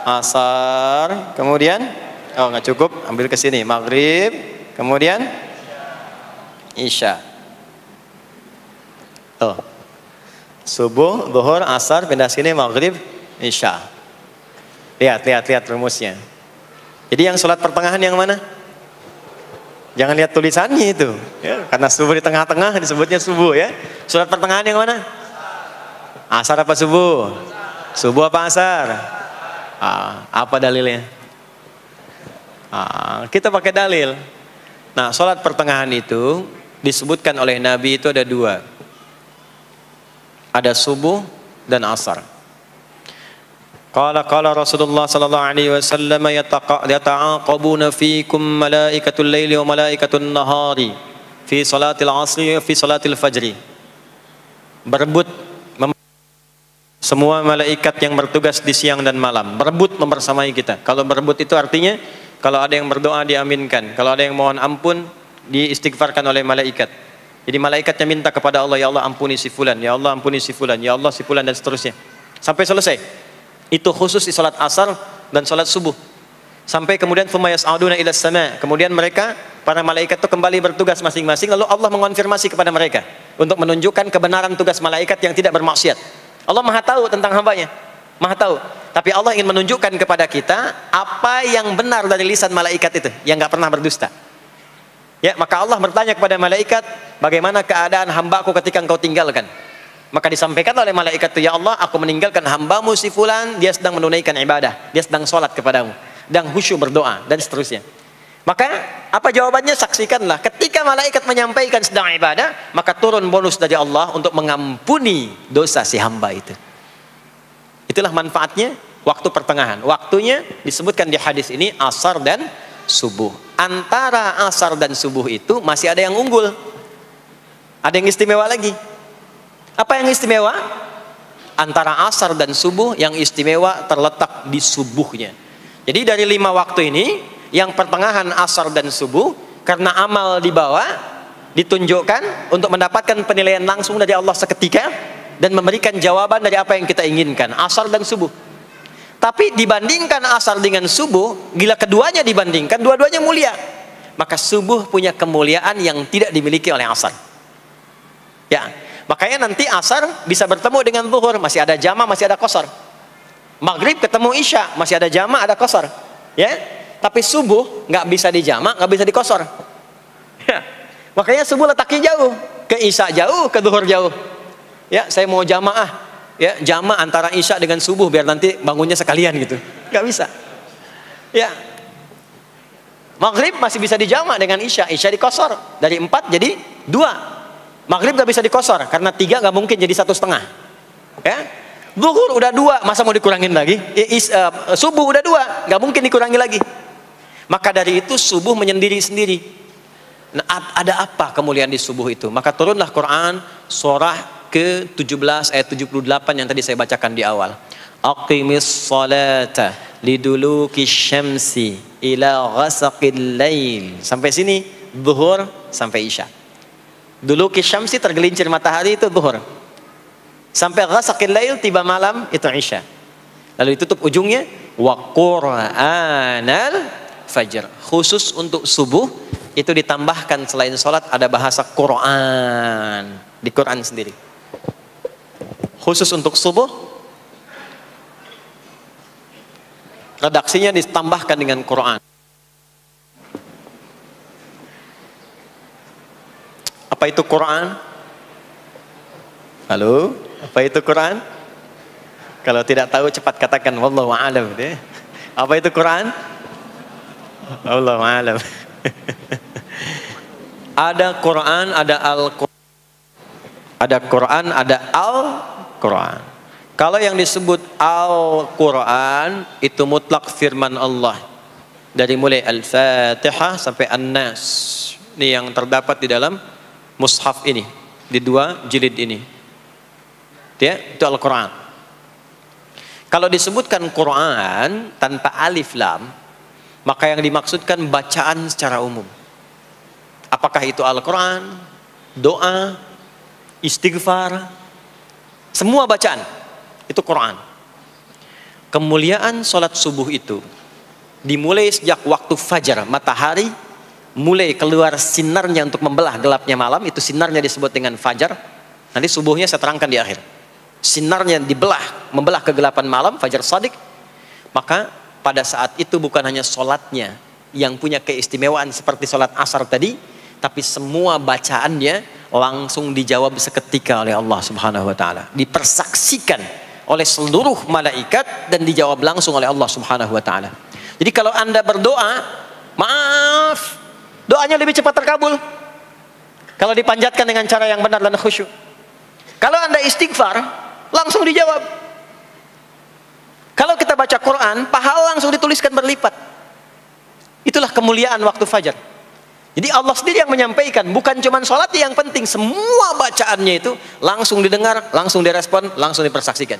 asar, kemudian nggak cukup, ambil ke sini, maghrib, kemudian isya. Subuh, zuhur, asar, pindah sini, maghrib, isya. Lihat rumusnya. Jadi yang sholat pertengahan yang mana? Jangan lihat tulisannya itu, ya, karena subuh di tengah-tengah disebutnya subuh ya. Sholat pertengahan yang mana? Asar apa subuh? Subuh apa asar? Apa dalilnya? Kita pakai dalil. Nah, sholat pertengahan itu disebutkan oleh Nabi itu ada dua. Ada subuh dan asar. Qala Rasulullah sallallahu alaihi wasallam yata'aqabuna fiikum malaikatul laili wa malaikatun nahari fi salatil asri wa fi salatil fajri. Berebut semua malaikat yang bertugas di siang dan malam, berebut membersamai kita. Kalau berebut itu artinya kalau ada yang berdoa diaminkan, kalau ada yang mohon ampun diistighfarkan oleh malaikat. Jadi malaikatnya minta kepada Allah, ya Allah ampuni si fulan, ya Allah ampuni si fulan, ya Allah si fulan, dan seterusnya. Sampai selesai. Itu khusus di salat asar dan salat subuh. Sampai kemudian thumma yas'aduna ila sama'. Kemudian mereka, para malaikat itu kembali bertugas masing-masing, lalu Allah mengonfirmasi kepada mereka untuk menunjukkan kebenaran tugas malaikat yang tidak bermaksiat. Allah Maha tahu tentang hambanya. Maha tahu. Tapi Allah ingin menunjukkan kepada kita apa yang benar dari lisan malaikat itu, yang enggak pernah berdusta. Ya, maka Allah bertanya kepada malaikat, bagaimana keadaan hambaku ketika engkau tinggalkan? Maka disampaikan oleh malaikat itu, ya Allah, aku meninggalkan hambamu si fulan, dia sedang menunaikan ibadah, dia sedang sholat kepadamu, dan khusyuk berdoa, dan seterusnya. Maka apa jawabannya? Saksikanlah, ketika malaikat menyampaikan sedang ibadah, maka turun bonus dari Allah untuk mengampuni dosa si hamba itu. Itulah manfaatnya waktu pertengahan. Waktunya disebutkan di hadis ini asar dan subuh. Antara asar dan subuh itu masih ada yang unggul, ada yang istimewa lagi. Apa yang istimewa? Antara asar dan subuh yang istimewa terletak di subuhnya. Jadi dari 5 waktu ini, yang pertengahan asar dan subuh, karena amal di bawah ditunjukkan untuk mendapatkan penilaian langsung dari Allah seketika dan memberikan jawaban dari apa yang kita inginkan, asar dan subuh. Tapi dibandingkan asar dengan subuh, gila keduanya dibandingkan, dua-duanya mulia. Maka subuh punya kemuliaan yang tidak dimiliki oleh asar. Ya, makanya nanti asar bisa bertemu dengan zuhur, masih ada jama, masih ada qasar. Maghrib ketemu isya, masih ada jama, ada qasar. Ya, tapi subuh nggak bisa di jama, nggak bisa di qasar. Ya, makanya subuh letaknya jauh, ke isya jauh, ke zuhur jauh. Ya, saya mau jamaah. Ya, jama antara isya dengan subuh biar nanti bangunnya sekalian gitu. Nggak bisa. Ya, maghrib masih bisa dijama dengan isya, isya dikosor dari 4 jadi 2. Maghrib nggak bisa dikosor karena 3 nggak mungkin jadi 1,5. Ya, zuhur udah 2, masa mau dikurangin lagi? Subuh udah 2, nggak mungkin dikurangi lagi. Maka dari itu subuh menyendiri sendiri. Nah, ada apa kemuliaan di subuh itu? Maka turunlah Quran surah ke-17 ayat 78 yang tadi saya bacakan di awal. Aqimis salata liduluki syamsi ila ghasaqil lail. Sampai sini zuhur sampai isya. Duluki syamsi tergelincir matahari itu zuhur. Sampai ghasaqil lail tiba malam itu isya. Lalu ditutup ujungnya wa qur'anal fajr. Khusus untuk subuh itu ditambahkan selain salat ada bahasa Quran di Quran sendiri. Khusus untuk subuh redaksinya ditambahkan dengan Quran. Apa itu Quran? Halo, apa itu Quran? Kalau tidak tahu cepat katakan wallahu a'lam. Apa itu Quran? Wallahu a'lam. Ada Quran, ada Al-Quran. Ada Quran, ada Al-Quran. Kalau yang disebut Al-Quran itu mutlak firman Allah. Dari mulai Al-Fatihah sampai An-Nas. Ini yang terdapat di dalam mushaf ini, di 2 jilid ini. Ya, itu Al-Quran. Kalau disebutkan Quran tanpa alif lam, maka yang dimaksudkan bacaan secara umum. Apakah itu Al-Quran, doa, istighfar, semua bacaan itu Quran. Kemuliaan sholat subuh itu dimulai sejak waktu fajar, matahari mulai keluar sinarnya untuk membelah gelapnya malam, itu sinarnya disebut dengan fajar. Nanti subuhnya saya terangkan di akhir. Sinarnya dibelah, membelah kegelapan malam, fajar shadiq. Maka pada saat itu bukan hanya sholatnya yang punya keistimewaan seperti sholat asar tadi, tapi semua bacaannya langsung dijawab seketika oleh Allah Subhanahu wa taala. Dipersaksikan oleh seluruh malaikat dan dijawab langsung oleh Allah Subhanahu wa taala. Jadi kalau Anda berdoa Maaf, doanya lebih cepat terkabul kalau dipanjatkan dengan cara yang benar dan khusyuk. Kalau Anda istighfar, langsung dijawab. Kalau kita baca Quran, pahala langsung dituliskan berlipat. Itulah kemuliaan waktu fajar. Jadi Allah sendiri yang menyampaikan, bukan cuma sholat yang penting, semua bacaannya itu langsung didengar, langsung direspon, langsung dipersaksikan.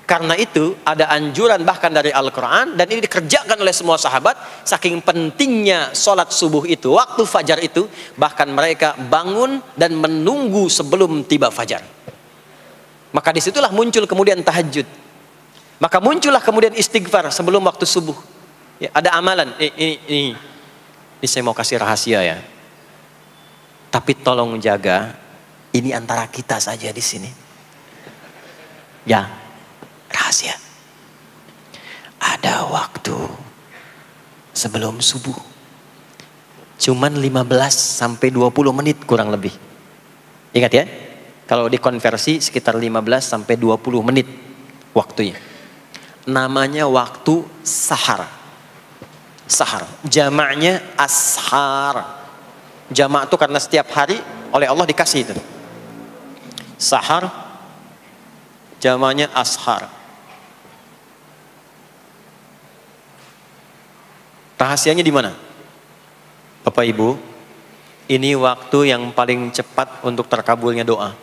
Karena itu ada anjuran bahkan dari Al-Quran, dan ini dikerjakan oleh semua sahabat, saking pentingnya sholat subuh itu, waktu fajar itu, bahkan mereka bangun dan menunggu sebelum tiba fajar. Maka disitulah muncul kemudian tahajud. Maka muncullah kemudian istighfar sebelum waktu subuh. Ya, ada amalan, ini saya mau kasih rahasia ya. Tapi tolong jaga, ini antara kita saja di sini. Ya, rahasia. Ada waktu sebelum subuh. Cuman 15 sampai 20 menit kurang lebih. Ingat ya, kalau dikonversi sekitar 15 sampai 20 menit waktunya. Namanya waktu sahar. Sahar, jamaknya ashar. Jamak itu karena setiap hari oleh Allah dikasih itu. Sahar, jamaknya ashar. Rahasianya di mana? Bapak Ibu, ini waktu yang paling cepat untuk terkabulnya doa.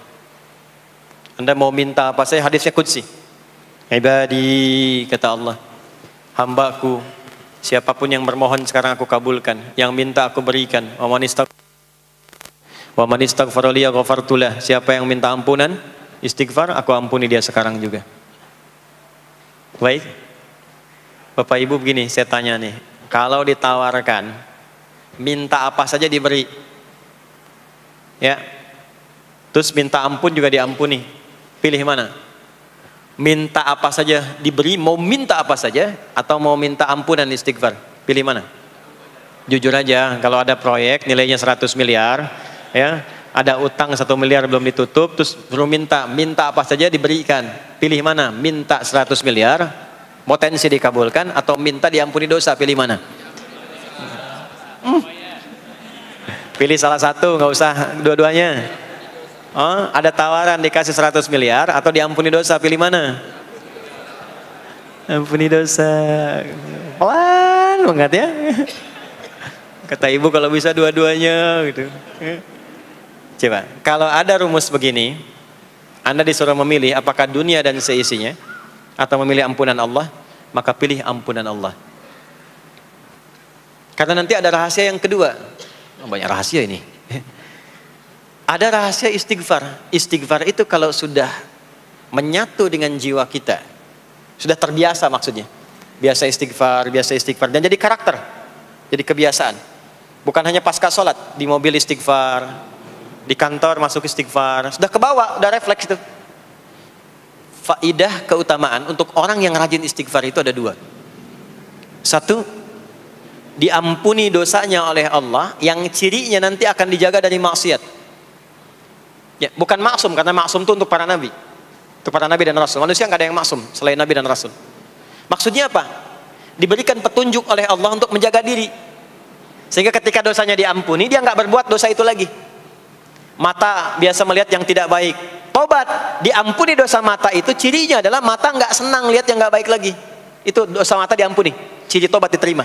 Anda mau minta apa saja, hadisnya qudsi. Ibadi, kata Allah, hambaku, siapapun yang bermohon sekarang aku kabulkan, yang minta aku berikan. Wa man istaghfara li ghafartu lah. Siapa yang minta ampunan, istighfar, aku ampuni dia sekarang juga. Baik. Bapak Ibu begini, saya tanya nih, kalau ditawarkan minta apa saja diberi. Ya. Terus minta ampun juga diampuni. Pilih mana? Minta apa saja diberi, mau minta apa saja, atau mau minta ampunan istighfar? Pilih mana? Jujur aja, kalau ada proyek nilainya 100 miliar, ya, ada utang 1 miliar belum ditutup, terus suruh minta apa saja diberikan. Pilih mana? Minta 100 miliar, potensi dikabulkan, atau minta diampuni dosa? Pilih mana? Pilih salah satu, nggak usah dua-duanya. Oh, ada tawaran dikasih 100 miliar atau diampuni dosa, pilih mana? Ampuni dosa. Pelan banget ya. Kata ibu kalau bisa dua-duanya gitu. Coba, kalau ada rumus begini, Anda disuruh memilih apakah dunia dan seisinya atau memilih ampunan Allah, maka pilih ampunan Allah. Karena nanti ada rahasia yang kedua. Banyak rahasia ini. Ada rahasia istighfar. Istighfar itu kalau sudah menyatu dengan jiwa kita, sudah terbiasa maksudnya. Biasa istighfar, dan jadi karakter, jadi kebiasaan. Bukan hanya pasca sholat, di mobil istighfar, di kantor masuk istighfar, sudah kebawa, udah refleks itu. Faidah keutamaan untuk orang yang rajin istighfar itu ada dua. Satu, diampuni dosanya oleh Allah, yang cirinya nanti akan dijaga dari maksiat. Ya, bukan maksum, karena maksum itu untuk para nabi. Untuk para nabi dan rasul. Manusia nggak ada yang maksum selain nabi dan rasul. Maksudnya apa? Diberikan petunjuk oleh Allah untuk menjaga diri. Sehingga ketika dosanya diampuni, dia nggak berbuat dosa itu lagi. Mata biasa melihat yang tidak baik. Tobat, diampuni dosa mata itu, cirinya adalah mata nggak senang lihat yang nggak baik lagi. Itu dosa mata diampuni. Ciri tobat diterima.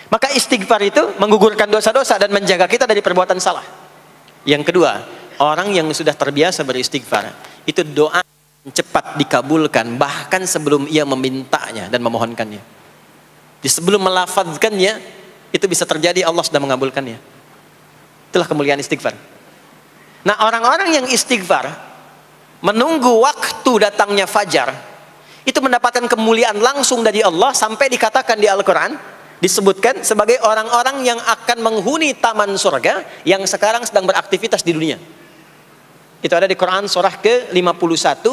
Maka istighfar itu menggugurkan dosa-dosa dan menjaga kita dari perbuatan salah. Yang kedua, orang yang sudah terbiasa beristighfar, itu doa cepat dikabulkan, bahkan sebelum ia memintanya dan memohonkannya. Di sebelum melafazkannya, itu bisa terjadi Allah sudah mengabulkannya. Itulah kemuliaan istighfar. Nah, orang-orang yang istighfar, menunggu waktu datangnya fajar, itu mendapatkan kemuliaan langsung dari Allah, sampai dikatakan di Al-Quran, disebutkan sebagai orang-orang yang akan menghuni taman surga, yang sekarang sedang beraktivitas di dunia. Itu ada di Quran surah ke-51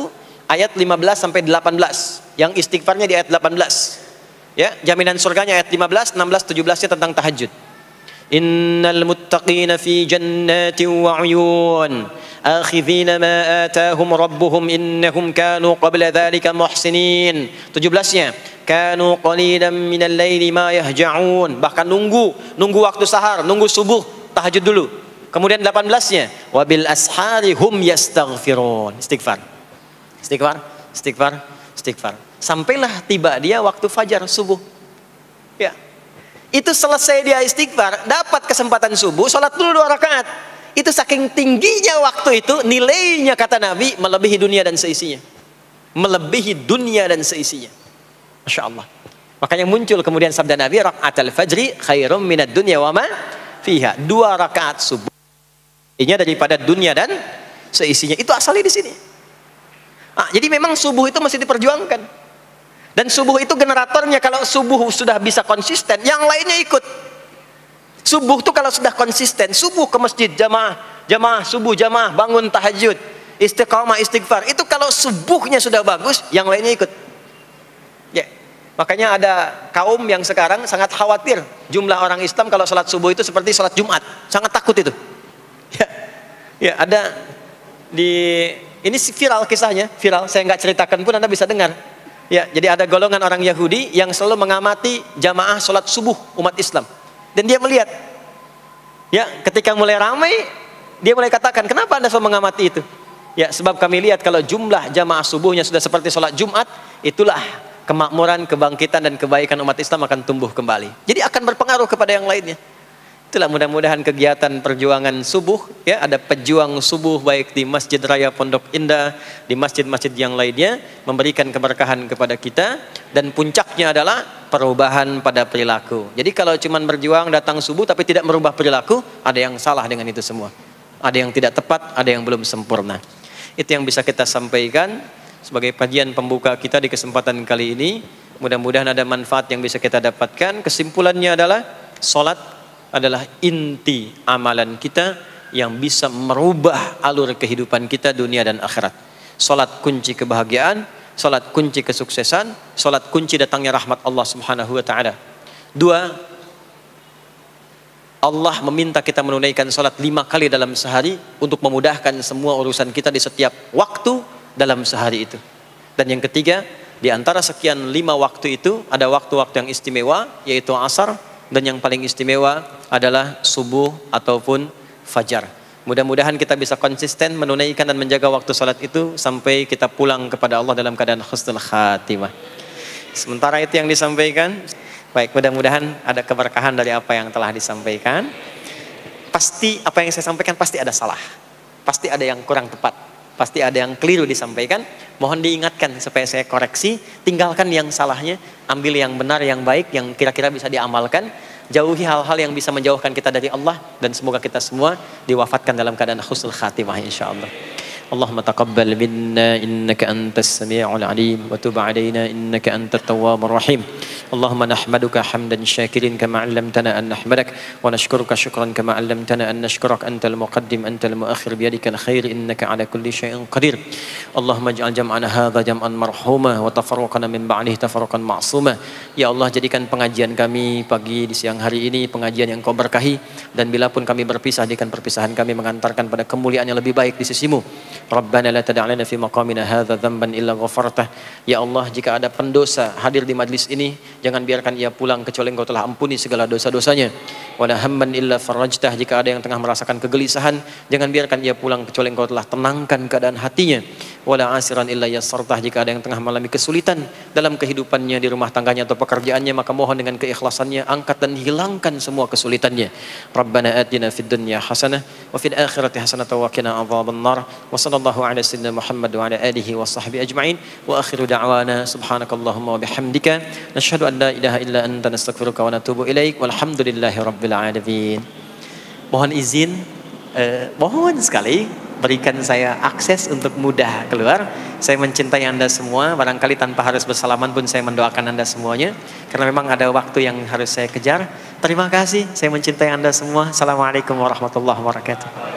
ayat 15 sampai 18. Yang istighfarnya di ayat 18. Ya, jaminan surganya ayat 15, 16, 17-nya tentang tahajud. Innal muttaqina fi jannatin wa 'uyun akhidhina ma atahum rabbuhum innahum kanu qabla dhalika muhsinin. 17-nya kanu qalilan minal laili ma yahja'un. Bahkan nunggu waktu sahar, nunggu subuh, tahajud dulu. Kemudian 18-nya, wabil ashari hum yastaghfirun. Istighfar. Istighfar, istighfar, istighfar. Sampailah tiba dia waktu fajar subuh. Ya. Itu selesai dia istighfar, dapat kesempatan subuh, salat dulu 2 rakaat. Itu saking tingginya waktu itu, nilainya kata Nabi melebihi dunia dan seisinya. Melebihi dunia dan seisinya. Masya Allah. Makanya muncul kemudian sabda Nabi, raka'atul fajri khairum minad dunya wa ma fiha. 2 rakaat subuh ini daripada dunia dan seisinya. Itu asalnya di sini. Jadi memang subuh itu masih diperjuangkan. Dan subuh itu generatornya, kalau subuh sudah bisa konsisten, yang lainnya ikut. Subuh itu kalau sudah konsisten, subuh ke masjid jamaah, subuh jamaah, bangun tahajud, istiqamah, istighfar. Itu kalau subuhnya sudah bagus, yang lainnya ikut. Ya. Makanya ada kaum yang sekarang sangat khawatir jumlah orang Islam kalau sholat subuh itu seperti sholat Jumat. Sangat takut itu. Ya, ada ini viral kisahnya, viral. Saya nggak ceritakan pun Anda bisa dengar. Ya, jadi ada golongan orang Yahudi yang selalu mengamati jamaah sholat subuh umat Islam. Dan dia melihat, ya, ketika mulai ramai, dia mulai katakan, kenapa Anda selalu mengamati itu? Ya, sebab kami lihat kalau jumlah jamaah subuhnya sudah seperti sholat Jumat, itulah kemakmuran, kebangkitan dan kebaikan umat Islam akan tumbuh kembali. Jadi akan berpengaruh kepada yang lainnya. Itulah mudah-mudahan kegiatan perjuangan subuh, ya, ada pejuang subuh baik di Masjid Raya Pondok Indah, di masjid-masjid yang lainnya, memberikan keberkahan kepada kita, dan puncaknya adalah perubahan pada perilaku. Jadi kalau cuma berjuang datang subuh tapi tidak merubah perilaku, ada yang salah dengan itu semua. Ada yang tidak tepat, ada yang belum sempurna. Itu yang bisa kita sampaikan sebagai kajian pembuka kita di kesempatan kali ini. Mudah-mudahan ada manfaat yang bisa kita dapatkan. Kesimpulannya adalah salat adalah inti amalan kita yang bisa merubah alur kehidupan kita dunia dan akhirat. Salat kunci kebahagiaan, salat kunci kesuksesan, salat kunci datangnya rahmat Allah Subhanahu wa taala. 2, Allah meminta kita menunaikan salat 5 kali dalam sehari untuk memudahkan semua urusan kita di setiap waktu dalam sehari itu. Dan yang ketiga, di antara sekian 5 waktu itu ada waktu-waktu yang istimewa, yaitu asar, dan yang paling istimewa adalah subuh ataupun fajar. Mudah-mudahan kita bisa konsisten menunaikan dan menjaga waktu salat itu sampai kita pulang kepada Allah dalam keadaan husnul khatimah. Sementara itu yang disampaikan. Baik, mudah-mudahan ada keberkahan dari apa yang telah disampaikan. Pasti apa yang saya sampaikan pasti ada salah. Pasti ada yang kurang tepat. Pasti ada yang keliru disampaikan. Mohon diingatkan supaya saya koreksi. Tinggalkan yang salahnya, ambil yang benar, yang baik, yang kira-kira bisa diamalkan. Jauhi hal-hal yang bisa menjauhkan kita dari Allah, dan semoga kita semua diwafatkan dalam keadaan husnul khatimah insyaallah. Allahumma taqabbal minna innaka antas sami'ul alim wa tub 'alaina innaka antat tawwabur rahim. Allahumma nahmaduka hamdan syakirin kama 'allamtana an nahmadak wa nashkuruka syukran kama 'allamtana an nashkurak antal muqaddim antal muakhir biyadikal khair innaka 'ala kulli syai'in qadir. Allahumma ij'al jam'ana hadza jam'an marhuma wa tafarruqana min ba'dihi tafarruqan ma'suma. Ya Allah, jadikan pengajian kami pagi di siang hari ini pengajian yang Kau berkahi, dan bila pun kami berpisah, jadikan perpisahan kami mengantarkan pada kemuliaan yang lebih baik di sisi-Mu. Rabbana la tada' lana fi maqamina hadza dhanban illa ghafartah. Ya Allah, jika ada pendosa hadir di majlis ini, jangan biarkan ia pulang kecuali Engkau telah ampuni segala dosa-dosanya. Wala hamman illa farajtah. Jika ada yang tengah merasakan kegelisahan, jangan biarkan ia pulang kecuali Engkau telah tenangkan keadaan hatinya. Wala asiran illa yassartah. Jika ada yang tengah mengalami kesulitan dalam kehidupannya, di rumah tangganya atau pekerjaannya, maka mohon dengan keikhlasannya angkat dan hilangkan semua kesulitannya. Rabbana atina fid dunya hasanah wa fil akhirati hasanah wa qina adzabannar. Wa sallallahu ala sayyidina Muhammad wa ala alihi wa sahbihi ajma'in. Wa akhiru da'wana subhanakallahumma wa bihamdika nashhadu an la ilaha illa anta nastaghfiruka wa natubu ilaik. Walhamdulillahi rabbil alamin. Mohon izin, mohon sekali berikan saya akses untuk mudah keluar. Saya mencintai Anda semua, barangkali tanpa harus bersalaman pun saya mendoakan Anda semuanya, karena memang ada waktu yang harus saya kejar. Terima kasih, saya mencintai Anda semua. Assalamualaikum warahmatullahi wabarakatuh.